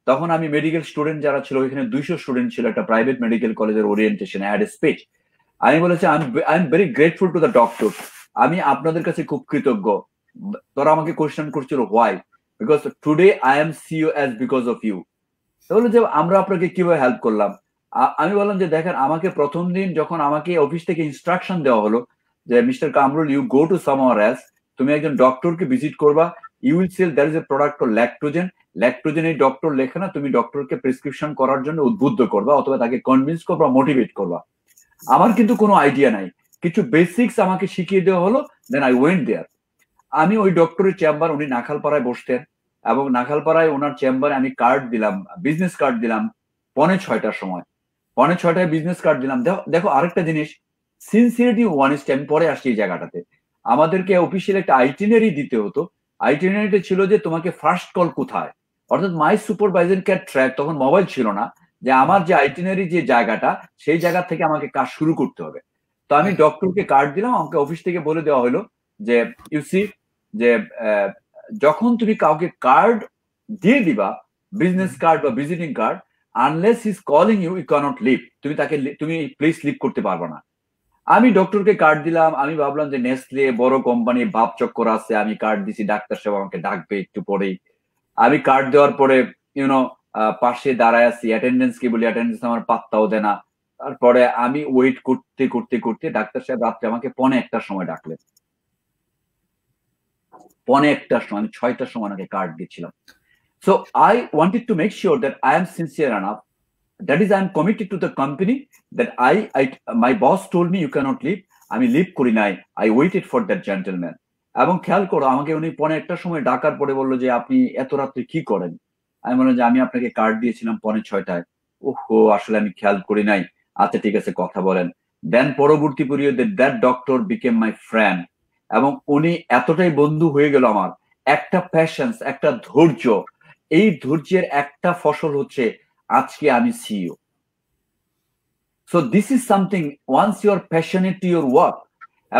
তখন আমি মেডিকেল স্টুডেন্ট যারা ছিল, ওইখানে 200 স্টুডেন্ট ছিল একটা প্রাইভেট মেডিকেল কলেজের ওরিয়েন্টেশনে, হ্যাড এ স্পিচ। আমি বলেছি I am very grateful to the doctor, আমি আপনাদের কাছে খুব কৃতজ্ঞ। তোরা আমাকে কোয়েশ্চেন করছিল why, because today I am CEO as because of you. তাহলে যে আমরা আপনাকে কিভাবে হেল্প করলাম, আমি বললাম যে দেখেন, আমাকে প্রথম দিন যখন আমাকে অফিস থেকে ইনস্ট্রাকশন দেওয়া হলো যে mister Kamrul, you go to somewhere else, তুমি একজন ডক্টরকে ভিজিট করবা, you will sell there is a product call Lactogen, Lactogen এই ডক্টর লেখে না, তুমি ডক্টরকে প্রেসক্রিপশন করার জন্য উদ্বুদ্ধ করবা অথবা তাকে কনভিন্স করবা, মোটিভেট করবা। আমার কিন্তু কোনো আইডিয়া নাই, কিছু বেসিক্স আমাকে শিখিয়ে দেওয়া হলো, দেন আই ওয়েন্ট দেয়ার। আমি ওই ডক্টরের চেম্বার, উনি নাখালপাড়ায় বসতেন, এবং নাখালপাড়ায় ওনার চেম্বারে আমি কার্ড দিলাম, বিজনেস কার্ড দিলাম 5:45-টার সময়, 5:45-টায় বিজনেস কার্ড দিলাম। দেখো আরেকটা জিনিস, সিনসিয়ারিটি ওয়ানেস্টি, আমি পরে আসছি এই জায়গাটাতে। আমাদেরকে অফিসিয়াল একটা আইটিনারি দিতে হতো, আইটিনারিটা ছিল যে তোমাকে ফার্স্ট কল কোথায়, অর্থাৎ মাই সুপারভাইজার ক্যান ট্র্যাক, তখন মোবাইল ছিল না, যে আমার যে আইটিনারি যে জায়গাটা, সেই জায়গা থেকে আমাকে কাজ শুরু করতে হবে। তো আমি ডক্টরকে কার্ড দিলাম, আমাকে অফিস থেকে বলে দেওয়া হলো যে ইউসি, যে যখন তুমি কাউকে কার্ড দিয়ে দিবা, বিজনেস কার্ড বা visiting card, unless is calling you, you can't leave, তুমি প্লিজ লিভ করতে পারবে না। আমি ডক্টরকে কার্ড দিলাম, আমি ভাবলাম যে নেসলে বড় কোম্পানি, ভাব চক্কর আছে, আমি কার্ড দিছি, ডাক্তার সাহেব আমাকে ডাকবে একটু পরেই। আমি কার্ড দেওয়ার পরে ইউনো পাশে দাঁড়ায় আছি, অ্যাটেন্ডেন্স কি বলি, অ্যাটেন্ডেন্স আমার পাত্তাও দেয় না। তারপরে আমি ওয়েট করতে করতে করতে ডাক্তার সাহেব রাত্রে আমাকে 1:45-টার সময় ডাকলেন। পনে একটার সময়, আমি 6টার সময় ওনাকে কার্ড দিচ্ছিলাম। So I wanted to make sure that I am sincere enough, that is I am committed to the company, that my boss told me you cannot leave, আমি লিভ করি নাই, I waited for that gentleman। এবং খেয়াল করো, আমাকে উনি পনে একটার সময় ডাকার পরে বললো যে আপনি এত রাত্রে কি করেন? আমি বললাম যে আমি আপনাকে কার্ড দিয়েছিলাম পনে 6টায়। ওহো, আসলে আমি খেয়াল করি নাই, আচ্ছা ঠিক আছে কথা বলেন। দেন পরবর্তী পিরিয়ডে that doctor became my friend, এবং উনি এতটাই বন্ধু হয়ে গেল আমার। একটা প্যাশন্স, একটা ধৈর্য, এই ধৈর্যের একটা ফসল হচ্ছে আজকে আমি CEO. So this is something, once you are passionate to your work.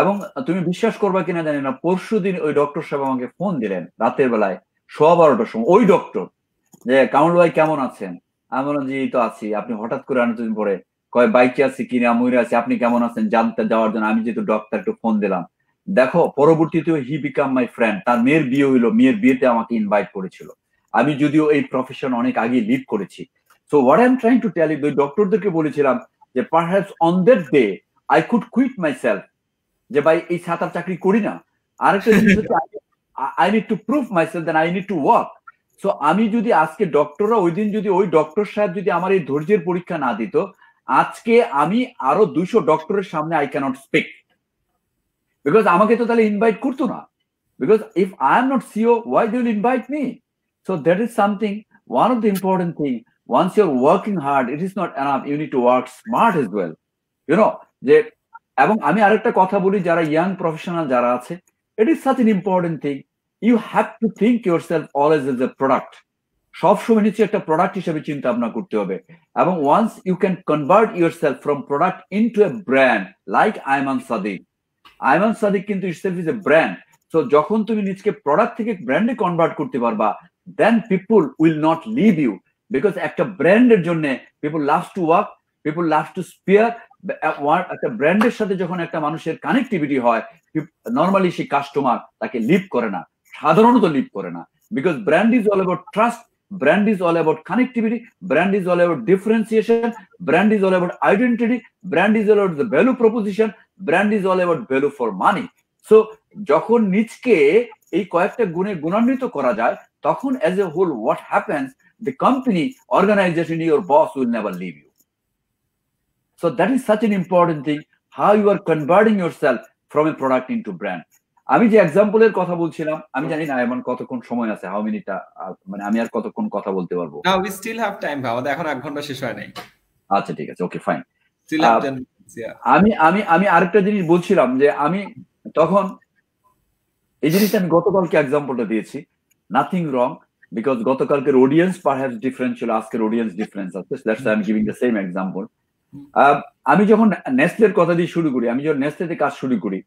এবং তুমি বিশ্বাস করবা কিনা জানি না, পরশু দিন ওই ডক্টর সাহেব আমাকে ফোন দিলেন রাতের বেলায় 12:15টার সময়। ওই ডক্টর, যে কামরুল ভাই কেমন আছেন? আমি বললাম যে এই তো আছি। আপনি হঠাৎ করে অনেকদিন পরে কয় বাইকে আছি কিনা, ময়ূরে আছি, আপনি কেমন আছেন জানতে যাওয়ার জন্য আমি যেহেতু ডক্টর একটু ফোন দিলাম। দেখো পরবর্তীতে হি বিকাম মাই ফ্রেন্ড। তার মেয়ের বিয়ে হইলো, মেয়ের বিয়েতে আমাকে ইনভাইট করেছিল। আমি যদিও এই প্রফেশন অনেক আগে লিভ করেছি। So what I am trying to tell you, ওই ডক্টরদেরকে বলেছিলাম যে perhaps on that day I could quit my self, যে ভাই এই সাঁতার চাকরি করি না। আরেকটা জিনিস হচ্ছে I need to prove my self, then I need to work. So আমি যদি আজকে ডক্টররা ওই দিন যদি ওই ডক্টর সাহেব যদি আমার এই ধৈর্যের পরীক্ষা না দিত, আজকে আমি আরো 200 ডক্টরের সামনে আই ক্যানট স্পিক, বিকজ আমাকে তো তাহলে ইনভাইট করতো না। Because if I am not CEO, why do you invite me? So that is something, one of the important thing. Once you're working hard, it is not enough. You need to work smart as well. You know, যে এবং আমি আরেকটা কথা বলি, যারা young professional যারা আছে, it is such an important thing. You have to think yourself always as a product. সবসময় নিচে একটা প্রোডাক্ট হিসেবে চিন্তা ভাবনা করতে হবে। এবং once you can convert yourself from product into a brand, like Ayman Sadiq. Ayman Sadiq কিন্তু itself is a brand. So যখন তুমি নিজকে প্রোডাক্ট থেকে ব্র্যান্ডে কনভার্ট করতে পারবা, then people will not leave you, because একটা ব্র্যান্ডের জন্য people loves to work, people loves to spare. একটা ব্র্যান্ডের সাথে যখন একটা মানুষের কানেক্টিভিটি হয়, নর্মালি সেই কাস্টমার তাকে লিভ করে না, সাধারণত লিভ করে না। Because brand is all about trust, brand is all about connectivity, brand is all about differentiation, brand is all about identity, brand is all about the value proposition, brand is all about value for money. So যখন নিজকে এই কয়েকটা গুণে গুণান্বিত করা যায়, তখন as a whole what happens, the company, organization, your boss will never leave you. So that is such an important thing, how you are converting yourself from a product into brand. আমি যে এক্সাম্পলের কথা বলছিলাম, আমি জানি না এমন কতক্ষণ সময় আছে, হাউ মিনিট, মানে আমি আর কতক্ষণ কথা বলতে পারবো? না, we still have time ভাই, আমাদের এখন 1 ঘন্টা শেষ হয় নাই। আচ্ছা ঠিক আছে, okay fine. Still have 10 minutes, yeah. আমি আরেকটা জিনিস বলছিলাম, যে আমি তখন এই জিনিসটা আমি গতকালকে এক্সাম্পলটা দিয়েছি, নাথিং রং, বিকজ গতকালকের অডিয়েন্স পারহ্যাপস ডিফারেন্ট ছিল, আজকের অডিয়েন্স ডিফারেন্স আছে, that's I am giving the same example. আমি যখন নেসলের কথা দিয়ে শুরু করি, আমি যখন নেসলেতে কাজ শুরু করি,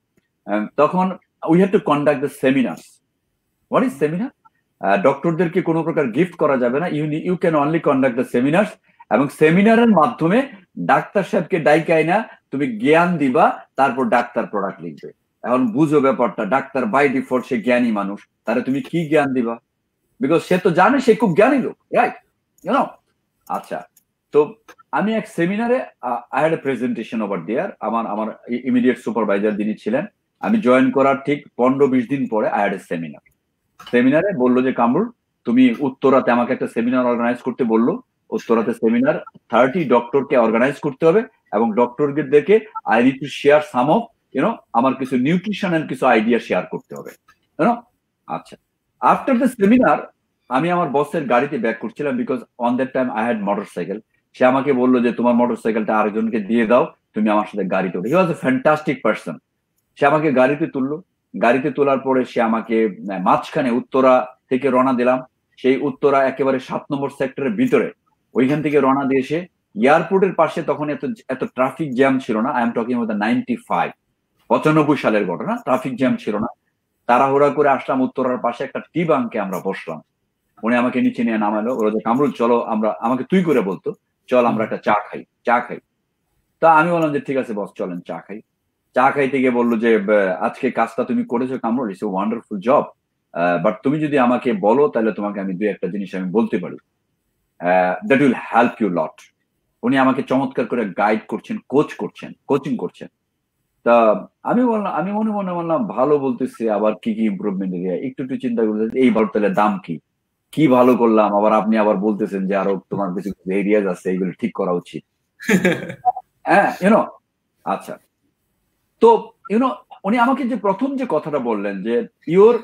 তখন we had to conduct the seminars. What is seminar? ডক্টরদেরকে কোনো প্রকার গিফট করা যাবে না, you can only conduct the seminars. এবং সেমিনারের মাধ্যমে ডাক্তার সাহেবকে ডাইকাই না, তুমি জ্ঞান দিবা, তারপর ডাক্তার প্রোডাক্ট লিখবে। এখন বুঝো ব্যাপারটা, ডাক্তার বাই ডিফল্ট সে জ্ঞানী মানুষ, তাহলে তুমি কি জ্ঞান দিবা? বিকজ সে তো জানে সে খুব জ্ঞানী লোক, রাইট? ইউনো। আচ্ছা, তো আমি এক সেমিনারে I had a presentation over there. আমার ইমিডিয়েট সুপারভাইজার যিনি ছিলেন, আমি জয়েন করার ঠিক 15-20 দিন পরে আই হ্যাড এ সেমিনার। সেমিনারে বললো যে কামরুল, তুমি উত্তরাতে আমাকে একটা সেমিনার অর্গানাইজ করতে বললো। উত্তরাতে সেমিনার 30 ডক্টরকে অর্গানাইজ করতে হবে, এবং ডক্টরদেরকে I need to share some of আমার কিছু নিউট্রিশনাল কিছু আইডিয়া শেয়ার করতে হবে। আচ্ছা, আফটার দ্য সেমিনার আমি আমার বসের গাড়িতে ব্যাক করছিলাম, because on that time I had motorcycle. সে আমাকে বললো যে তোমার মোটরসাইকেলটা আরেকজনকে দিয়ে দাও, তুমি আমার সাথে গাড়িতে উঠো। হি ওয়াজ এ ফ্যান্টাস্টিক পার্সন। সে আমাকে গাড়িতে তুললো, গাড়িতে তোলার পরে সে আমাকে মাঝখানে উত্তরা থেকে রওনা দিলাম। সেই উত্তরা একেবারে 7 নম্বর সেক্টরের ভিতরে, ওইখান থেকে রওনা দিয়ে এসে এয়ারপোর্টের পাশে, তখন এত ট্রাফিক জ্যাম ছিল না, আই এম টকিং অ্যাবাউট 95 সালের ঘটনা, ট্রাফিক জ্যাম ছিল না। তাড়াহুড়া করে আসলাম উত্তরার পাশে একটা টি বাঙ্কে আমরা বসলাম। উনি আমাকে নিচে নিয়ে নামালো, ওরা যে কামরুল চলো, আমাকে তুই করে বলতো, চল আমরা একটা চা খাই। তা আমি বললাম যে ঠিক আছে বস, চলেন চা খাই। চা খাইতে গিয়ে বললো যে আজকে কাজটা তুমি করেছো Kamrul, it's a wonderful job, but তুমি যদি আমাকে বলো তাহলে তোমাকে আমি 2-1টা জিনিস আমি বলতে পারি, that will help you lot. উনি আমাকে চমৎকার করে গাইড করছেন, কোচিং করছেন। তা আমি বললাম, আমি মনে মনে বললাম ভালো বলতেছি, আবার কি কি ইমপ্রুভমেন্ট এরিয়া, একটু একটু চিন্তা করতে এই ভালো তাহলে দাম কি, কি ভালো করলাম, আবার আপনি আবার বলতেছেন যে আরো তোমার কিছু এরিয়াজ আছে এগুলো ঠিক করা উচিত। হ্যাঁ আচ্ছা। তো উনি আমাকে যে প্রথম যে কথাটা বললেন যে your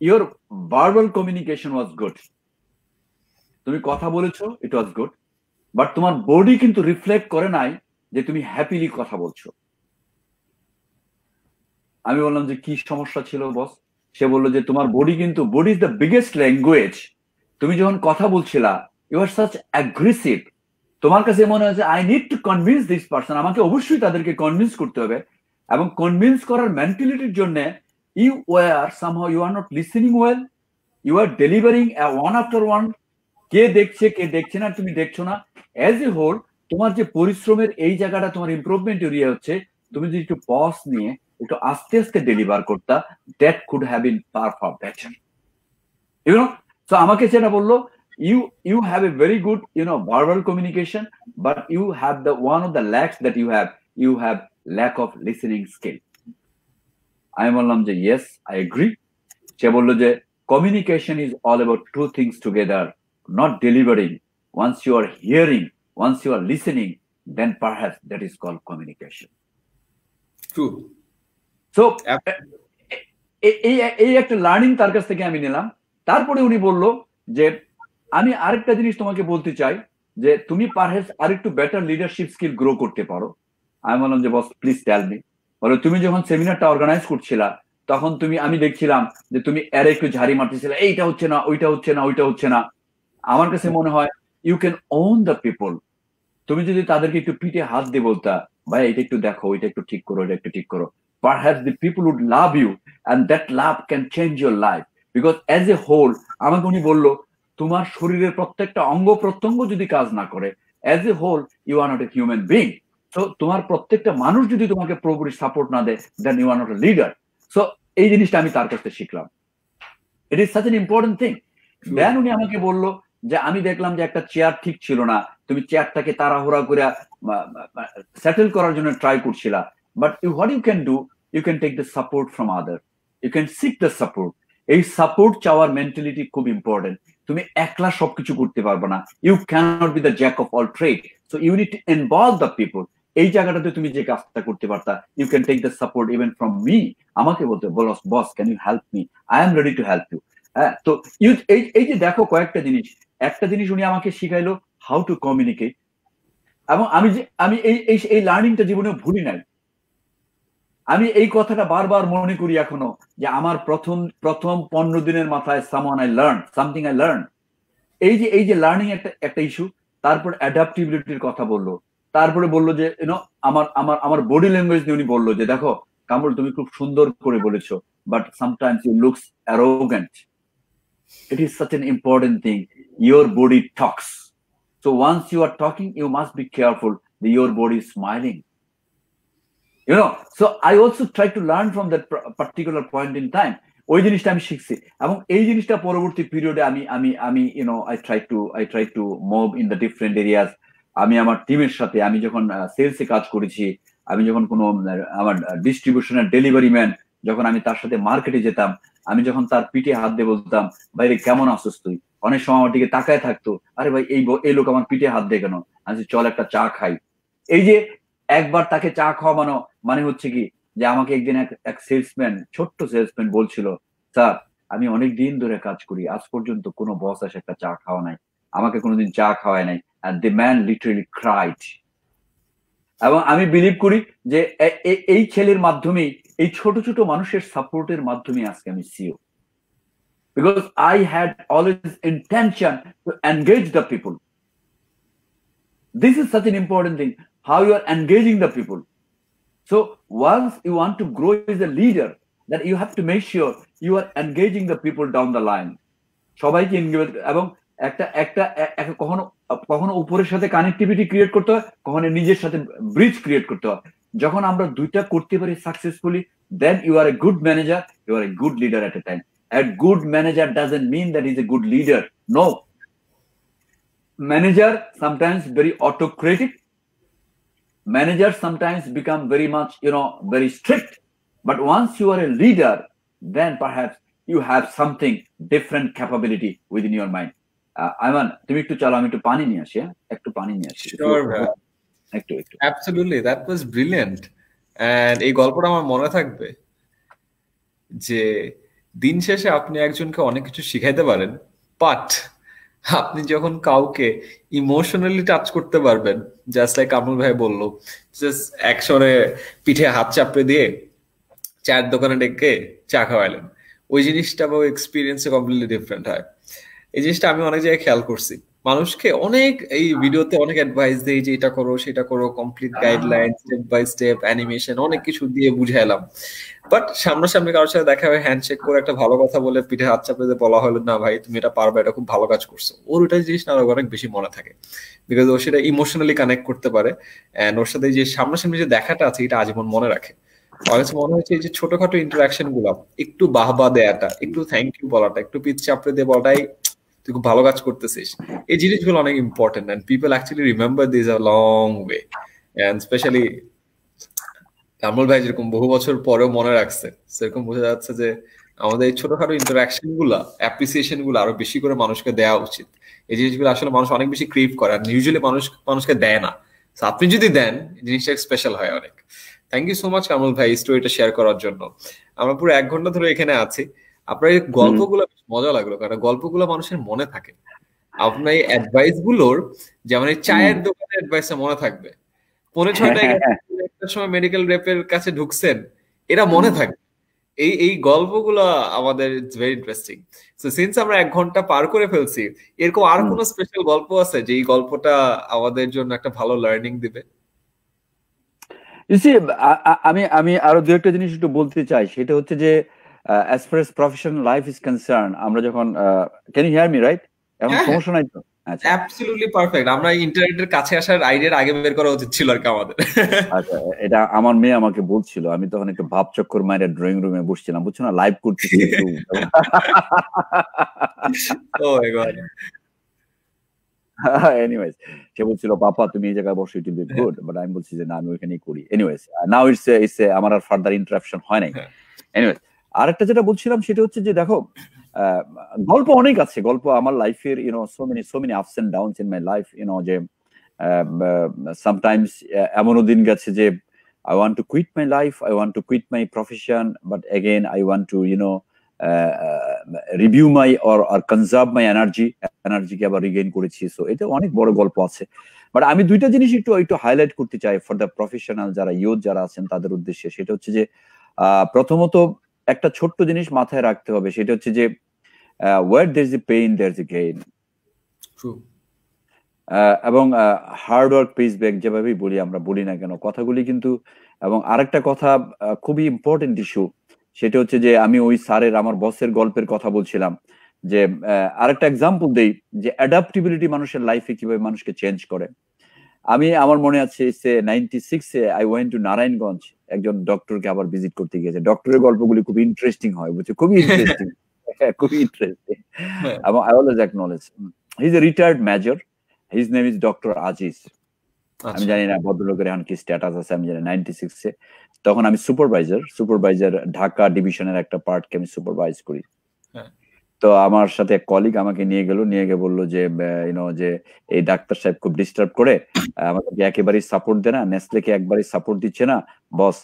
your verbal communication was good, তুমি কথা বলেছো, ইট ওয়াজ গুড, বাট তোমার বডি কিন্তু রিফ্লেক্ট করে নাই যে তুমি হ্যাপিলি কথা বলছো। আমি বললাম যে কি সমস্যা ছিল বস? সে বললো যে তোমার body is the biggest language. তুমি যখন কথা বলছিলা, ইউ আর সাচ অ্যাগ্রেসিভ, তোমার কাছে মনে হচ্ছে I need to convince this person, আমাকে অবশ্যই তাদেরকে কনভিন্স করতে হবে। এবং কনভিন্স করার মেন্টালিটির জন্য you are not listening well, you are delivering one after one, কে দেখছে কে দেখছে না তুমি দেখছো না। অ্যাজ এ হোল তোমার যে পরিশ্রমের এই জায়গাটা তোমার ইমপ্রুভমেন্ট এরিয়া হচ্ছে, তুমি যদি একটু পজ নিয়ে একটু আস্তে আস্তে ডেলিভার করতা, that could have been perform better. So আমাকে সেটা বললো, you have a very good verbal communication, but you have the one of the lacks that you have lack of listening skill. আমি বললাম যে yes, I agree. সে বললো যে communication is all about two things together, not delivering. Once you are hearing, once you are listening, then perhaps that is called communication. True. So এই একটা learning তার কাছ থেকে আমি নিলাম। তারপরে উনি বললো যে আমি আরেকটা জিনিস তোমাকে বলতে চাই, যে তুমি পারহ্যাপস আরেকটু বেটার লিডারশিপ স্কিল গ্রো করতে পারো। আমি বললাম যে বস প্লিজ টেল মি। বলে তুমি যখন সেমিনারটা অর্গানাইজ করছিলা, তখন আমি দেখছিলাম যে তুমি এর একটু ঝাড়ি মারতেছিলে, এইটা হচ্ছে না, ওইটা হচ্ছে না, ওইটা হচ্ছে না। আমার কাছে মনে হয় you can own the people. তুমি যদি তাদেরকে একটু পিঠে হাত দিয়ে বলতা, ভাই এটা একটু দেখো, ওইটা একটু ঠিক করো, এটা একটু ঠিক করো, perhaps the people would love you and that love can change your life. Because as a whole, আমাকে উনি বললো তোমার শরীরের প্রত্যেকটা অঙ্গ প্রত্যঙ্গ যদি কাজ না করে, as a whole you are not a human being. So তোমার প্রত্যেকটা মানুষ যদি তোমাকে পুরোপুরি সাপোর্ট না দেয়, then you are not a leader. So এই জিনিসটা আমি তার কাছ থেকে শিখলাম। It is such an important thing. Then উনি আমাকে বললো যে আমি দেখলাম যে একটা চেয়ার ঠিক ছিল না, তুমি চেয়ারটাকে তাড়াহুড়া করে সেটেল করার জন্য ট্রাই করছিলা, but what you can do, you can take the support from other, you can seek the support. এই সাপোর্ট চাওয়ার মেন্টালিটি খুব ইম্পর্টেন্ট। তুমি একলা সবকিছু করতে পারবে না, you can't be the jack of all trade, so you need to involve the people. এই জায়গাটাতে তুমি যে কাজটা করতে পারতা, you can take the support even from me. আমাকে বলতে বলো boss can you help me, I am ready to help you. হ্যাঁ, তো এই যে দেখো কয়েকটা জিনিস, একটা জিনিস উনি আমাকে শিখাইলো হাউ টু কমিউনিকেট, এবং আমি এই লার্নিংটা জীবনে ভুলি নাই। আমি এই কথাটা বারবার মনে করি এখনো, যে আমার প্রথম 15 দিনের মাথায় সামথিং আই লার্ন। এই যে লার্নিং একটা ইস্যু। তারপর অ্যাডাপ্টিবিলিটির কথা বললো, তারপরে বললো যে আমার বডি ল্যাঙ্গুয়েজ নিয়ে উনি বললো যে দেখো কামরুল, তুমি খুব সুন্দর করে বলেছো, but sometimes you looks arrogant. It is such an important thing. Your body talks. So once you are talking, you must be careful that your body is smiling. So I also try to learn from that particular point in time. ওই জিনিসটা আমি শিখছি, এবং এই জিনিসটা পরবর্তী পিরিয়ডে আমি I try to move in the different areas. আমি আমার টিমের সাথে, আমি যখন সেলসে কাজ করেছি, আমি যখন কোনো আমার ডিস্ট্রিবিউশনের ডেলিভারি ম্যান, যখন আমি তার সাথে মার্কেটে যেতাম, আমি যখন তার পিঠে হাত দিয়ে বলতাম ভাই রে কেমন আছিস তুই, অনেক সময় আমার দিকে তাকায় থাকতো, আরে ভাই এই লোক আমার পিঠে হাত দিয়ে কেন, আমি চল একটা চা খাই। এই যে একবার তাকে চা খাওয়ানো মানে হচ্ছে কি, যে আমাকে একদিন এক সেলসম্যান, ছোট্ট সেলসম্যান বলছিল, স্যার আমি অনেক দিন ধরে কাজ করি, আজ পর্যন্ত কোনো বস এসে একটা চা খাওয়া নাই, আমাকে কোনোদিন চা খাওয়ায় নাই। and the man literally cried. এবং আমি বিলিভ করি যে এই ছেলের মাধ্যমে, এই ছোট ছোট মানুষের সাপোর্টের মাধ্যমে আজকে আমি CO, because I had always intention to engage the people. This is such an important thing, how you are engaging the people. So once you want to grow as a leader, that you have to make sure you are engaging the people down the line. সবাইকে engage, এবং একটা কখনো কখনো উপরের সাথে connectivity create করতে হয়, কখনো নিজের সাথে ব্রিজ ক্রিয়েট করতে হয়। যখন আমরা দুইটা করতে পারি successfully, then you are a good manager, you are a good leader at a time. A good manager doesn't mean that he's a good leader. No. Manager sometimes very autocratic, managers sometimes become very much, very strict. But once you are a leader, then perhaps you have something different capability within your mind. Ayman, তুমি একটু চলো, আমি একটু পানি নিয়ে আসি, একটু পানি নিয়ে আসি। Sure, একটু Absolutely, that was brilliant. And এই গল্পটা আমার মনে থাকবে যে দিন শেষে আপনি একজনকে অনেক কিছু শিখাইতে পারেন, বাট আপনি যখন কাউকে ইমোশনালি টাচ করতে পারবেন, জাস্ট লাইক কামরুল ভাই বললো, জাস্ট একসরে পিঠে হাত চাপড়ে দিয়ে চায়ের দোকানে ডেকে চা খাওয়াইলেন, ওই জিনিসটা বা এক্সপিরিয়েন্সে কমপ্লিটলি ডিফারেন্ট হয়। এই জিনিসটা আমি অনেক জায়গায় খেয়াল করছি, মানুষকে অনেক এই ভিডিওতে অনেক অ্যাডভাইস দেই যে এটা করো সেটা করো, complete guideline, step by step animation, অনেক কিছু দিয়ে বুঝাইলাম, বাট সামনাসামনি কারোর সাথে দেখা হয়, হ্যান্ডশেক করে একটা ভালো কথা বলে পিঠে হাত চাপড়ে বলা হলো, না ভাই তুমি এটা পারবে, এটা খুব ভালো কাজ করছো, ওর ওইটা জিনিসটা আরো অনেক বেশি মনে থাকে, বিকজ ও সেটা ইমোশনালি কানেক্ট করতে পারে, এন্ড ওর সাথে যে সামনাসামনি যে দেখাটা আছে এটা আজীবন মনে রাখে। আমার কাছে মনে হচ্ছে এই যে ছোটখাটো ইন্টারাকশন গুলো, একটু বাহবা দেয়াটা, একটু থ্যাংক ইউ বলাটা, একটু পিঠ চাপড়ে দিয়ে বলাটাই তুই খুব ভালো কাজ করতেছিস, এই জিনিসগুলো অনেক important, and people actually remember this a long way, and specially Kamrul ভাই যেরকম বহু বছর পরেও মনে রাখছে, সেরকম বোঝা যাচ্ছে যে আমাদের এই ছোটখাটো ইন্টারাকশন গুলা, অ্যাপ্রিসিয়েশন গুলো আরো বেশি করে মানুষকে দেওয়া উচিত। এই জিনিসগুলো আসলে মানুষ অনেক বেশি ক্রেভ করে, আর ইউজুয়ালি মানুষকে দেয় না। আপনি যদি দেন, জিনিসটা স্পেশাল হয় অনেক। Thank you so much Kamrul ভাই এই স্টোরিটা শেয়ার করার জন্য। আমরা পুরো 1 ঘন্টা ধরে এখানে আছি। আপনার এই গল্পগুলো বেশ মজা লাগলো, কারণ গল্পগুলো মানুষের মনে থাকে। আপনার এই অ্যাডভাইস গুলোর, যেমন এই চায়ের দোকানের অ্যাডভাইসটা মনে থাকবে, 5:30 একটা সময় মেডিকেল রেপের কাছে ঢুকছেন, এরা মনে থাকে। এই গল্পগুলো আমাদের it's very interesting. So since আমরা 1 ঘন্টা পার করে ফেলছি, এরকম আর কোনো স্পেশাল গল্প আছে যে এই গল্পটা আমাদের জন্য একটা ভালো লার্নিং দিবে? আমি আরো দু একটা জিনিস একটু বলতে চাই, সেটা হচ্ছে যে as far as professional life is concerned, আমরা যখন can you hear me right? এখন সমস্যা নাই তো? আচ্ছা, অ্যাবসলিউটলি পারফেক্ট। আমরা ইন্টারনেটের কাছে আসার আইডিয়ার আগে বের করা উচিত ছিল আর কি আমাদের। আচ্ছা, এটা আমার মেয়ে আমাকে বলছিল, আমি তখন একটু ভাব চক্কর মাইরে ড্রয়িং রুমে বসছিলাম, বুঝছো না, লাইভ করতেছি একটু। ও মাই গড। এনিওয়েজ, সে বলছিল পাপা তুমি এই জায়গায় বসো, it will be good, but আমি বলছি যে না, আমি ওইখানেই করি। এনিওয়েজ, নাও ইটস আমার আর ফার্দার ইন্টারাপশন হয় নাই। এনিওয়েজ, আরেকটা যেটা বলছিলাম সেটা হচ্ছে যে দেখো, গল্প অনেক আছে, গল্প আমার লাইফের, so many ups and downs in my life, যে সামটাইমস এমনও দিন গেছে যে I want to quit my life, I want to quit my profession, but again I want to review my or conserve my এনার্জিকে আবার Regain করেছি। So এটা অনেক বড় গল্প আছে, বাট আমি দুইটা জিনিস একটু হাইলাইট করতে চাই ফর দ্য প্রফেশনাল যারা ইউথ যারা আছেন তাদের উদ্দেশ্যে। সেটা হচ্ছে যে প্রথমত একটা ছোট্ট জিনিস মাথায় রাখতে হবে, সেটা হচ্ছে যে where there is a pain there is a gain. এবং হার্ড ওয়ার্ক পেজ ব্যাক যেভাবেই বলি আমরা, বলি না কেন কথাগুলি কিন্তু। এবং আরেকটা কথা খুবই ইম্পর্টেন্ট ইস্যু, সেটা হচ্ছে যে আমি ওই স্যারের, আমার বসের গল্পের কথা বলছিলাম, যে আরেকটা এক্সাম্পল দেই যে অ্যাডাপ্টিবিলিটি মানুষের লাইফে কিভাবে মানুষকে চেঞ্জ করে। আমার মনে আছে 96-এ আই ওয়েন্ট টু নারায়ণগঞ্জ, একজন ডক্টরকে আবার ভিজিট করতে গিয়েছে। ডক্টরের গল্পগুলি খুব ইন্টারেস্টিং হয়, বুঝছো, খুবই ইন্টারেস্টিং, খুবই ইন্টারেস্টিং। এবং I always acknowledge he is a retired major, his name is doctor Aziz. আমি জানি না ভদ্রলোকের এখন কি স্ট্যাটাস আছে, আমি জানি 96-এ তখন আমি সুপারভাইজার ঢাকা ডিভিশনের একটা পার্টকে আমি সুপারভাইজ করি। তো আমার সাথে এক কলিগ আমাকে নিয়ে গিয়ে বললো যে যে এই ডাক্তার সাহেব খুব ডিস্টার্ব করে, আমাদেরকে একেবারেই সাপোর্ট দেয় না, নেসলেকে একবারই সাপোর্ট দিচ্ছে না, বস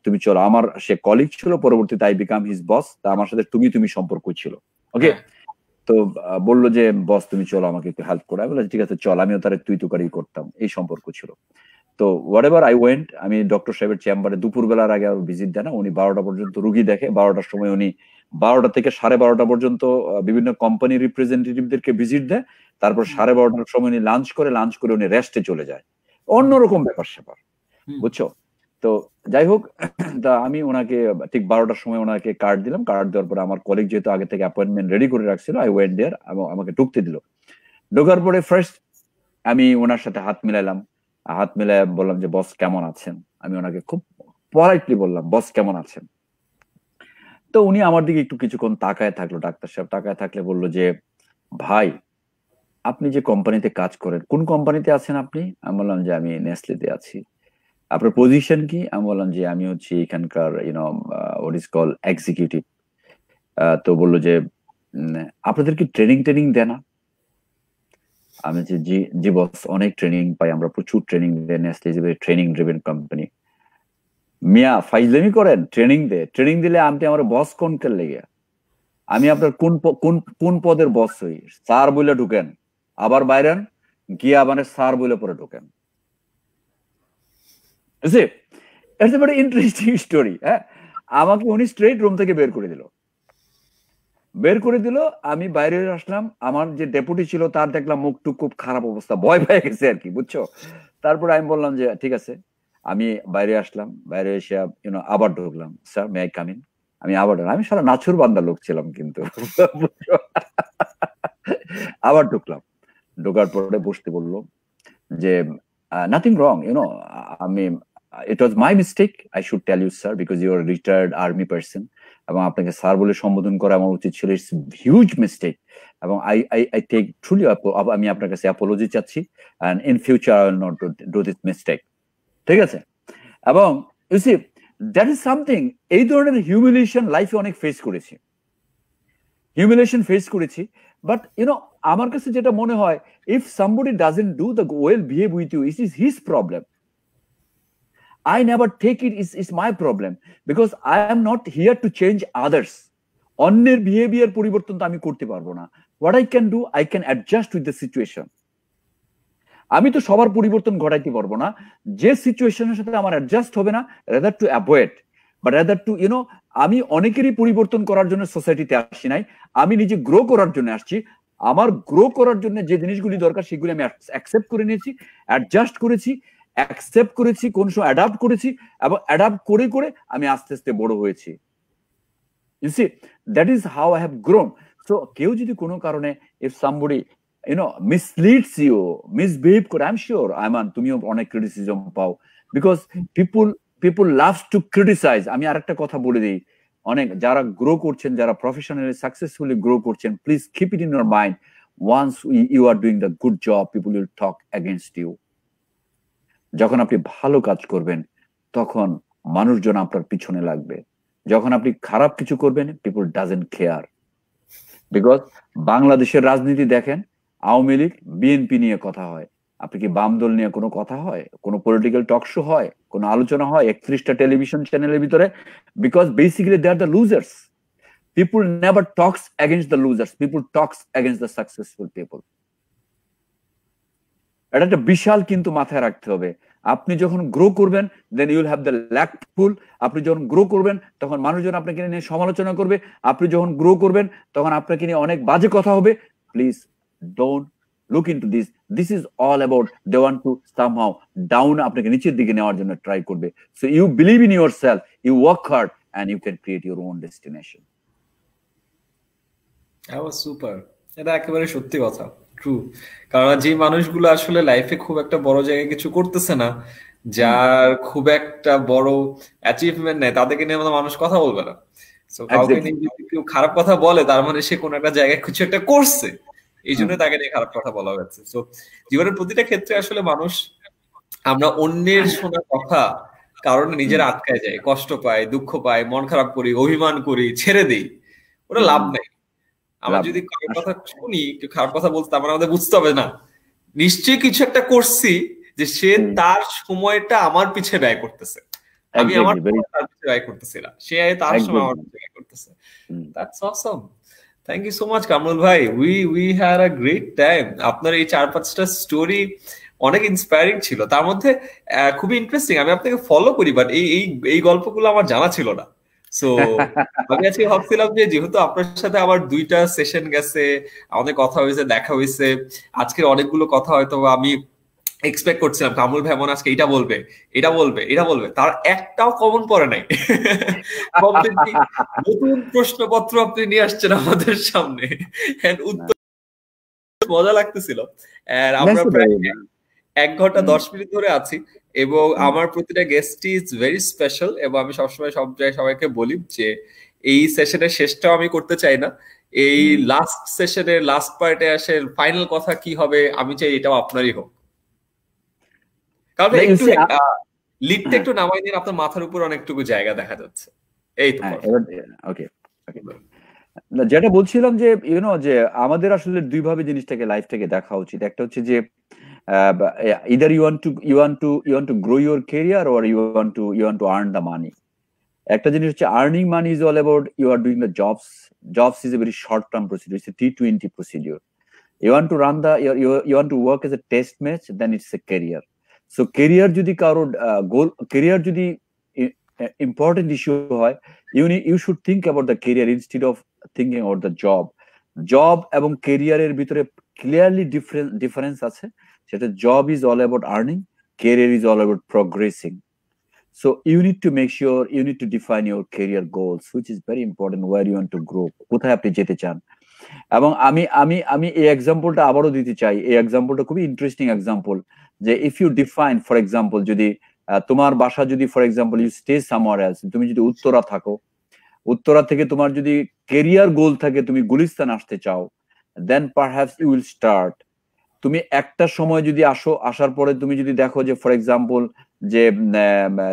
তুমি চলো। আমার সে কলিগ ছিল, পরবর্তীতে আই বিকাম হিজ বস, তা আমার সাথে তুমি সম্পর্ক ছিল। ওকে, তো বললো যে বস তুমি চলো, আমাকে একটু হেল্প করো। আমি বললাম ঠিক আছে চল, আমিও তার তুই তুকারি করতাম, এই সম্পর্ক ছিল। তো হোয়াট এভার আই ওয়েন্ট, আমি ডক্টর সাহেবের চেম্বারে দুপুরবেলার আগে ভিজিট দেয় না, উনি 12টা পর্যন্ত রুগী দেখে, 12টার সময় উনি 12টা থেকে 12:30 পর্যন্ত বিভিন্ন কোম্পানি রিপ্রেজেন্টেটিভদেরকে ভিজিট দেয়, তারপর 12:30টার সময় উনি লাঞ্চ করে উনি রেস্টে চলে যায়। অন্যরকম ব্যাপার স্যাপার, বুঝছো। তো যাই হোক, তা আমি ওনাকে ঠিক 12টার সময় ওনাকে কার্ড দিলাম। কার্ড দেওয়ার পরে আমার কলিগ যেহেতু আগে থেকে অ্যাপয়েন্টমেন্ট রেডি করে রাখছিল, আই ওয়েন্ট দেয়ার, আমাকে ঢুকতে দিল। ঢোকার পরে ফার্স্ট আমি ওনার সাথে হাত মিলাইলাম, হাত মিলাই বললাম যে বস কেমন আছেন। আমি ওনাকে খুব পলাইটলি বললাম বস কেমন আছেন। তো উনি আমার দিকে একটু কিছুক্ষণ তাকায় থাকলো, ডাক্তার সাহেব তাকায় থাকলে বললো যে ভাই আপনি যে কোম্পানিতে কাজ করেন, কোন কোম্পানিতে আছেন আপনি? আমি বললাম যে আমি নেসলেতে আছি। আপনার পজিশন কি? আমি বললাম যে আমি হচ্ছে এখানকার হোয়াট ইজ কল এক্সিকিউটিভ। তো বললো যে আপনাদের কি ট্রেনিং ট্রেনিং দেয় না? আমি যে জি জি বস, অনেক ট্রেনিং পাই আমরা, প্রচুর ট্রেনিং দেয়, Nestle is a training driven company. মিয়া ফাইজলামি করেন? ট্রেনিং দিলে আপনি আমার বস কোন কে লেগে? আমি আপনার কোন কোন পদের বস হই? স্যার বলে ঢুকেন, আবার বাইরেন গিয়া মানে স্যার বলে পরে ঢুকেন। It's a very interesting story. হ্যাঁ, আমাকে উনি স্ট্রেট রুম থেকে বের করে দিল। আমি বাইরে আসলাম, আমার যে ডেপুটি ছিল তার দেখলাম মুখ টুক খুব খারাপ অবস্থা, ভয় পেয়ে গেছে আর কি, বুঝছো? তারপরে আমি বললাম যে ঠিক আছে, আমি বাইরে আসলাম, বাইরে এসে আবার ঢুকলাম, sir may I come in. আমি আবার ঢুকলাম, আমি সারা নাছুর বান্দা লোক ছিলাম কিন্তু আবার ঢুকলাম, ঢোকার পরে বসতে বললো যে নাথিং রং, আমি it was my mistake, I should tell you sir, because you are retired army person, এবং আপনাকে স্যার বলে সম্বোধন করা আমার উচিত ছিল, ইটস হিউজ মিস্টেক, এবং I I I take truly, আমি আপনার কাছে অ্যাপোলজি চাচ্ছি, and in future I will not do this mistake. ঠিক আছে? এবং you see, that is something, এই ধরনের হিউমিলিয়েশন লাইফে অনেক ফেস করেছি, বাট আমার কাছে যেটা মনে হয়, if somebody doesn't do the well behave with you, it is his problem. I never take it, it's my problem, because I am not here to change others. অন্যের behaviour পরিবর্তন তো আমি করতে পারবো না। What I can do, I can adjust with the situation. আমি তো সবার পরিবর্তন ঘটাইতে পারবো না, যে সিচুয়েশনের সাথে আমার অ্যাডজাস্ট হবে না, rather to avoid, but rather to আমি অনেকেরই পরিবর্তন করার জন্য সোসাইটিতে আসছি নাই, আমি নিজে গ্রো করার জন্য আসছি। আমার গ্রো করার জন্য যে জিনিসগুলি দরকার সেগুলি আমি অ্যাকসেপ্ট করে নিয়েছি, অ্যাডজাস্ট করেছি, কোন সময় অ্যাডাপ্ট করেছি, এবং অ্যাডাপ্ট করে করে আমি আস্তে আস্তে বড় হয়েছি। You see, that is how I have grown. So কেউ যদি কোনো কারণে, if somebody misleads you, misbehave করে, আই এম শিওর আইমান তুমিও অনেক ক্রিটিসিজম পাও, because people loves to criticize. আমি আরেকটা কথা বলে দিই, অনেক যারা গ্রো করছেন, যারা প্রফেশনালি সাকসেসফুলি গ্রো করছেন, please keep it in your mind, once you are doing the good job, people will talk against you. যখন আপনি ভালো কাজ করবেন তখন মানুষজন আপনার পিছনে লাগবে, যখন আপনি খারাপ কিছু করবেন পিপল ডাজন্ট কেয়ার। বিকজ বাংলাদেশের রাজনীতি দেখেন, আওয়ামী লীগ বিএনপি নিয়ে কথা হয়, আপনি কি বাম দল নিয়ে কোনো কথা হয়? কোনো পলিটিক্যাল টক শো হয়? কোনো আলোচনা হয় 31টা টেলিভিশন চ্যানেলের ভিতরে? Because basically they are the losers. People never talks against the losers, people talks against the successful people. এটা একটা বিশাল কিন্তু মাথায় রাখতে হবে। আপনি যখন গ্রো করবেন, then you will have the lack full. আপনি যখন গ্রো করবেন তখন মানুষজন আপনাকে নিয়ে সমালোচনা করবে। আপনি যখন গ্রো করবেন তখন আপনাকে নিয়ে অনেক বাজে কথা হবে। Please don't look into this. This is all about they want to somehow down, আপনাকে নিচের দিকে নেওয়ার জন্য ট্রাই করবে। So you believe in your self, you work hard, and you can create your own destination. Super, এটা একেবারে সত্যি কথা, ট্রু। কারণ যে মানুষগুলো আসলে লাইফে খুব একটা বড় জায়গায় কিছু করতেছে না, যার খুব একটা বড় অ্যাচিভমেন্ট নেই, তাদেরকে নিয়ে মানুষ কথা বলবে না। সো কাউকে নিয়ে যদি কেউ খারাপ কথা বলে, তার মানে সে কোনো একটা জায়গায় কিছু একটা করছে, এই জন্য তাকে নিয়ে খারাপ কথা বলা হয়েছে। সো জীবনের প্রতিটা ক্ষেত্রে আসলে মানুষ, আমরা অন্যের শোনা কথা কারণে নিজেরা আটকায় যায়, কষ্ট পায়, দুঃখ পায়, মন খারাপ করি, অভিমান করি, ছেড়ে দেই, ওটা লাভ নাই। আমরা যদি কারোর কথা শুনি, কেউ খারাপ কথা বলতে, তার মানে আমাদের বুঝতে হবে না, নিশ্চয়ই কিছু একটা করছি যে সে তার সময়টা আমার পিছে ব্যয় করতেছে, আমি আমার তার পিছে ব্যয় করতেছি না, সে তার সময় আমার পিছে ব্যয় করতেছে। That's awesome. Thank you so much Kamrul ভাই, we had a great time. আপনার এই 4-5টা স্টোরি অনেক ইন্সপায়ারিং ছিল, তার মধ্যে খুবই ইন্টারেস্টিং। আমি আপনাকে ফলো করি, বাট এই গল্পগুলো আমার জানা ছিল না। সো আমি আজকে ভাবছিলাম যে যেহেতু আপনার সাথে আমার 2টা সেশন গেছে, আমাদের কথা হয়েছে, দেখা হয়েছে, আজকের অনেকগুলো কথা হয়তো আমি এক্সপেক্ট করছিলাম কামরুল ভাই মনে আজকে এটা বলবে, এটা বলবে, এটা বলবে, তার একটাও কমন পড়ে নাই। নতুন প্রশ্নপত্র আপনি নিয়ে আসছেন আমাদের সামনে, উত্তর মজা লাগতেছিল। আমরা প্রায় 1 ঘন্টা 10 মিনিট ধরে আছি, এবং আমার প্রতিটা গেস্টই ইজ ভেরি স্পেশাল, এবং আমি সবসময় সব জায়গায় সবাইকে বলি যে এই সেশনের শেষটাও আমি করতে চাই না, এই লাস্ট সেশনের লাস্ট পার্টে আসে ফাইনাল কথা কি হবে, আমি চাই এটাও আপনারই হোক। কারণ একটু লিডটা একটু নামাই দিন, আপনার মাথার উপর অনেকটুকু জায়গা দেখা যাচ্ছে। এই তো ওকে ওকে, যেটা বলছিলাম যে যে আমাদের আসলে দুইভাবে জিনিসটাকে লাইফটাকে দেখা উচিত। একটা হচ্ছে যে either you want to grow your career or you want to earn the money. একটা জিনিস হচ্ছে earning money is all about you are doing the jobs is a very short term procedure, it's a T20 procedure. You want to run you want to work as a test match, then it's a career. So career যদি কারো goal, career যদি important issue হয়, you should think about the career instead of thinking about the job এবং career-এর ভিতরে clearly difference আছে। সেটা job is all about earning, career is all about progressing. So you need to make sure you need to define your career goals, which is very important, where you want to grow, কোথায় আপনি যেতে চান। এবং আমি আমি আমি এই এক্সাম্পলটা আবারও দিতে চাই। এই এক্সাম্পলটা খুবই ইন্টারেস্টিং এক্সাম্পল, যে if you define, for example, যদি তোমার বাসা যদি for example you stay somewhere else, তুমি যদি উত্তরা থাকো, উত্তরা থেকে তোমার যদি কেরিয়ার গোল থাকে তুমি গুলিস্তান আসতে চাও, দেন পারহ্যাপস ইউ উইল স্টার্ট। তুমি একটা সময় যদি আসার পরে তুমি যদি দেখো যে ফর এক্সাম্পল যে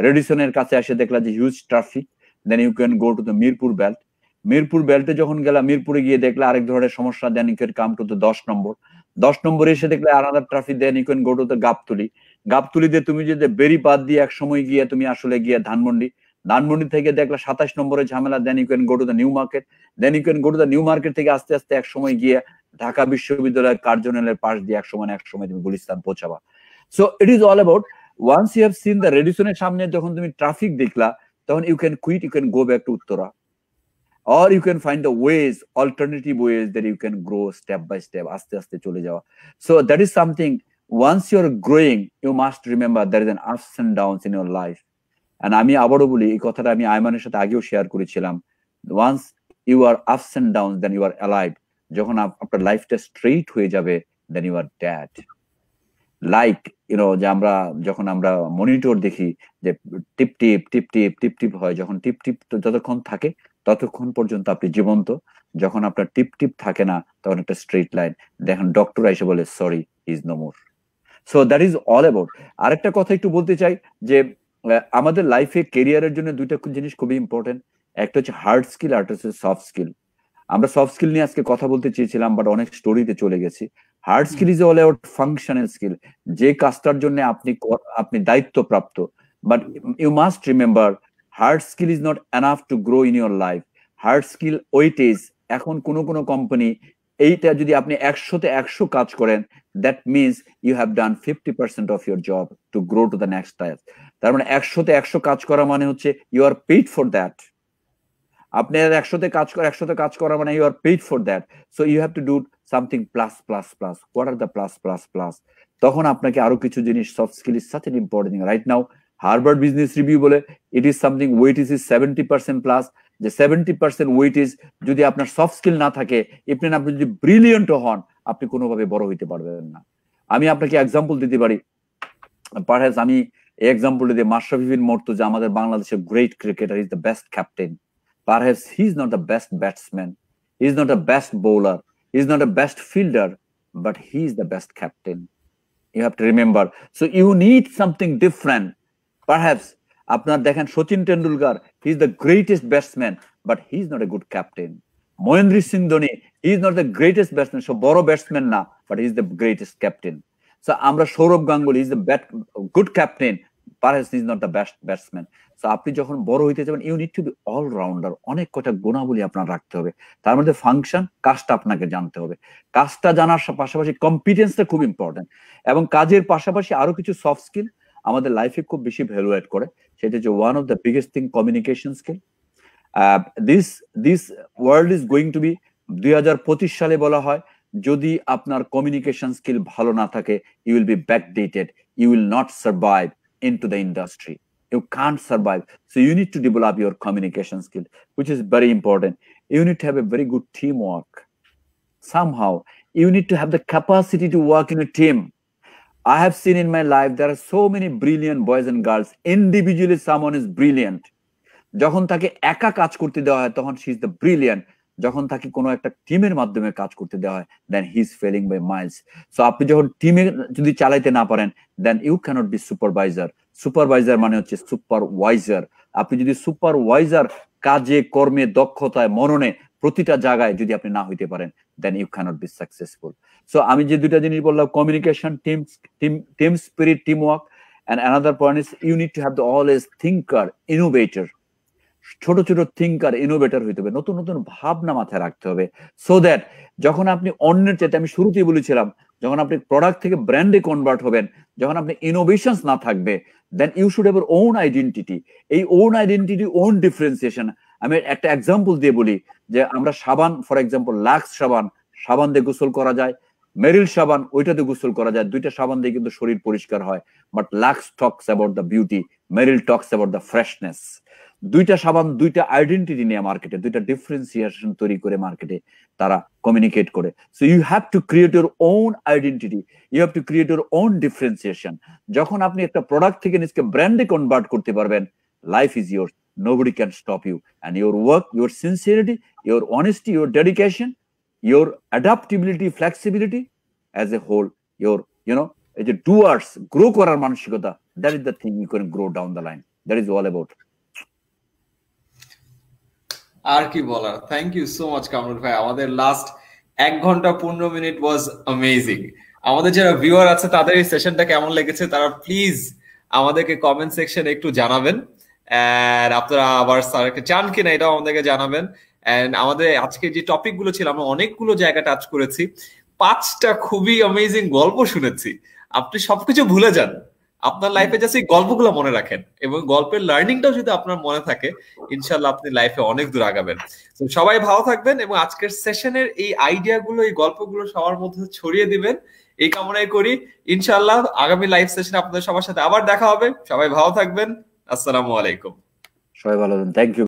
রেডিসনের কাছে এসে দেখলা যে huge traffic, then you can go to the Mirpur belt. Mirpur বেল্টে যখন গেলা, মিরপুরে গিয়ে দেখলে আরেক ধরনের সমস্যা, then you can come to the 10 নম্বরে এসে দেখলে আলাদা traffic, then you can go to the গাবতলিতে তুমি যদি বেরিবাদ দিয়ে এক সময় গিয়ে তুমি আসলে গিয়ে ধানমন্ডি থেকে দেখলা 27 নম্বরে ঝামেলা, then you can go to the New Market, then you can go to the New Market থেকে আস্তে আস্তে এক সময় গিয়ে ঢাকা বিশ্ববিদ্যালয়ের কার্যালয়ের পাশ দিয়ে এক সময় তুমি গুলিস্তান পৌঁছাবা। So it is all about once you have seen the রেডিসনের সামনে যখন তুমি ট্রাফিক দেখলা, তখন you can quit, you can go back to Uttara, or you can find the alternative ways that you can grow step by step, আস্তে আস্তে চলে যাওয়া। So that is something, once you're growing, you must remember there is an ups and downs in your life. And আমি আবারও বলি, এই কথাটা আমি আইমানের সাথে আগেও শেয়ার করেছিলাম, once you are ups and downs, then you are alive. যখন আপনার লাইফটা স্ট্রেইট হয়ে যাবে, then you are dead. Like যে যখন আমরা মনিটর দেখি যে টিপ টিপ টিপ টিপ টিপ টিপ হয়, যখন টিপ টিপ যতক্ষণ থাকে ততক্ষণ পর্যন্ত আপনি জীবন্ত, যখন আপনার টিপ টিপ থাকে না তখন একটা স্ট্রেট লাইন, দেখেন ডক্টর এসে বলে sorry is no more. So that is all about. আরেকটা কথা একটু বলতে চাই যে আমাদের লাইফে কেরিয়ারের জন্য দুইটা জিনিস খুবই ইম্পর্টেন্ট, একটা হচ্ছে হার্ড স্কিল আর একটা হচ্ছে সফট স্কিল। আমরা সফট স্কিল নিয়ে আজকে কথা বলতে চেয়েছিলাম, বাট অনেক স্টোরিতে চলে গেছি। Hard skill is all about functional skill, যে কাজটার জন্য আপনি দায়িত্বপ্রাপ্ত। But you must remember, hard skill is not enough to grow in your life. Hard skill weightage, এখন কোনো কোম্পানি এইটা যদি আপনি 100-তে 100 কাজ করেন, that means you have done 50% of your job to grow to the next time. তার মানে 100-তে 100 কাজ করা মানে হচ্ছে you are paid for that. আপনি 100-তে কাজ করা মানে you are paid for that. So you have to do something plus plus plus. What are the plus plus plus? তখন আপনাকে আরো কিছু জিনিস, soft skill is such an important. Right now Harvard business review বলে it is something weight is 70% plus, যে 70% wait is, যদি আপনার soft skill না থাকে, আপনি যদি ব্রিলিয়েন্ট হন, আপনি কোনোভাবে বড় হইতে পারবেন না। আমি আপনাকে এক্সাম্পল দিতে পারি, পারহ্যাপস আমি এই এক্সাম্পলটা দিয়ে মাশরাফি বিন মুর্তজা, আমাদের বাংলাদেশের great cricketer, is the best captain. Perhaps he is not the best batsman, he is not the best bowler, he is not the best fielder, but he is the best captain. You have to remember. So you need something different. Perhaps আপনার দেখেন Sachin Tendulkar, he is the greatest batsman, but he is not a good captain. Mahendra Singh Dhoni, he is not the greatest batsman, so বড় batsman না, but he is the greatest captain. So আমরা Sourav Ganguly, he is the good captain, perhaps he is not the best batsman. So আপনি যখন বড় হইতে যাবেন, you need to be allrounder. অনেক কটা গুণাবলী আপনার রাখতে হবে, তার মধ্যে ফাংশন, কাজটা আপনাকে জানতে হবে। কাজটা জানার পাশাপাশি কম্পিটেন্সটা খুব ইম্পর্টেন্ট, এবং কাজের পাশাপাশি আরো কিছু সফট স্কিল আমাদের লাইফে খুব বেশি ভ্যালু অ্যাড করে। সেটা হচ্ছে one of the biggest thing, communication skill. This world is going to be, 2025 সালে বলা হয়, যদি আপনার কমিউনিকেশন স্কিল ভালো না থাকে, you will be backdated, you will not survive into the industry. You can't survive. So you need to develop your communication skill, which is very important. You need to have a very good teamwork. Somehow, you need to have the capacity to work in a team. I have seen in my life, there are so many brilliant boys and girls. Individually, someone is brilliant. যখন তাকে একা কাজ করতে দেওয়া হয়, তখন she is the brilliant. যখন তাকে কোনো একটা টিমের মাধ্যমে কাজ করতে দেওয়া হয়, then he is failing by miles. So আপনি যখন টিমে যদি চালাইতে না পারেন, then you can't be supervisor. Supervisor মানে হচ্ছে সুপারওয়াইজার। আপনি যদি সুপারওয়াইজার কাজে, কর্মে, দক্ষতায়, মননে, প্রতিটা জায়গায় যদি আপনি না হইতে পারেন, then you can't be successful. So আমি যে দুইটা জিনিস বললাম, communication, team spirit, team work, and another point is you need to have the always thinker, innovator, ছোট ছোট থিঙ্কার, ইনোভেটর হইতে হবে, নতুন নতুন ভাবনা মাথায় রাখতে হবে, সো দ্যাট যখন আপনি অন্যের চাইতে, আমি শুরুতেই বলেছিলাম, যখন আপনি প্রোডাক্ট থেকে ব্র্যান্ডে কনভার্ট হবেন, যখন আপনি ইনোভেশনস না থাকবে, then you should have your own identity. এই ওন আইডেন্টিটি, ওন ডিফারেন্সিয়েশন। আমি একটা এক্সাম্পল দিয়ে বলি, যে আমরা সাবান, ফর এক্সাম্পল লাক্স সাবান, সাবান দিয়ে গোসল করা যায়, মেরিল সাবান ওইটাতে গোসল করা যায়, দুইটা সাবান দিয়ে কিন্তু শরীর পরিষ্কার হয়, but Lux talks about the beauty, Meril talks about the freshness. দুইটা সাবান দুইটা আইডেন্টিটি নিয়ে মার্কেটে, দুইটা ডিফারেন্সিয়েশন তৈরি করে মার্কেটে তারা কমিউনিকেট করে। So you have to create your own identity, you have to create your own differentiation. যখন আপনি একটা প্রোডাক্ট থেকে নিজকে ব্র্যান্ডে কনভার্ট করতে পারবেন, life is yours, nobody can stop you. And your work, your sincerity, your honesty, your dedication, your adaptability, flexibility, as a whole, your, you know, এই যে ডুয়ার্স, গ্রো করার মানসিকতা, that is the thing you can grow down the line. That is all about. আর কি বলার, thank you so much Kamrul ভাই। আমাদের last 1 ঘন্টা 15 মিনিট ওয়াজ অ্যামেজিং। আমাদের যারা ভিউয়ার আছে তাদের এই সেশনটা কেমন লেগেছে তারা প্লিজ আমাদেরকে কমেন্ট সেকশনে একটু জানাবেন। আর আপনারা আবার স্যারকে চান কিনা এটাও আমাদেরকে জানাবেন। এন্ড আমাদের আজকে যে টপিক গুলো ছিল, আমরা অনেকগুলো জায়গা টাচ করেছি, 5টা খুবই অ্যামেজিং গল্প শুনেছি। আপনি সবকিছু ভুলে যান, আপনার লাইফে জাস্ট এই গল্পগুলো মনে রাখেন, এবং গল্পের লার্নিংটাও যদি আপনার মনে থাকে, ইনশাল্লাহ আপনি লাইফে অনেক দূর আগাবেন। তো সবাই ভালো থাকবেন, এবং আজকের সেশনের এই আইডিয়াগুলো, এই গল্পগুলো সবার মধ্যে ছড়িয়ে দিবেন, এই কামনাই করি। ইনশাল্লাহ আগামী লাইভ সেশনে আপনাদের সবার সাথে আবার দেখা হবে। সবাই ভালো থাকবেন। আসসালামু আলাইকুম। সবাই ভালো থাকবেন। Thank you.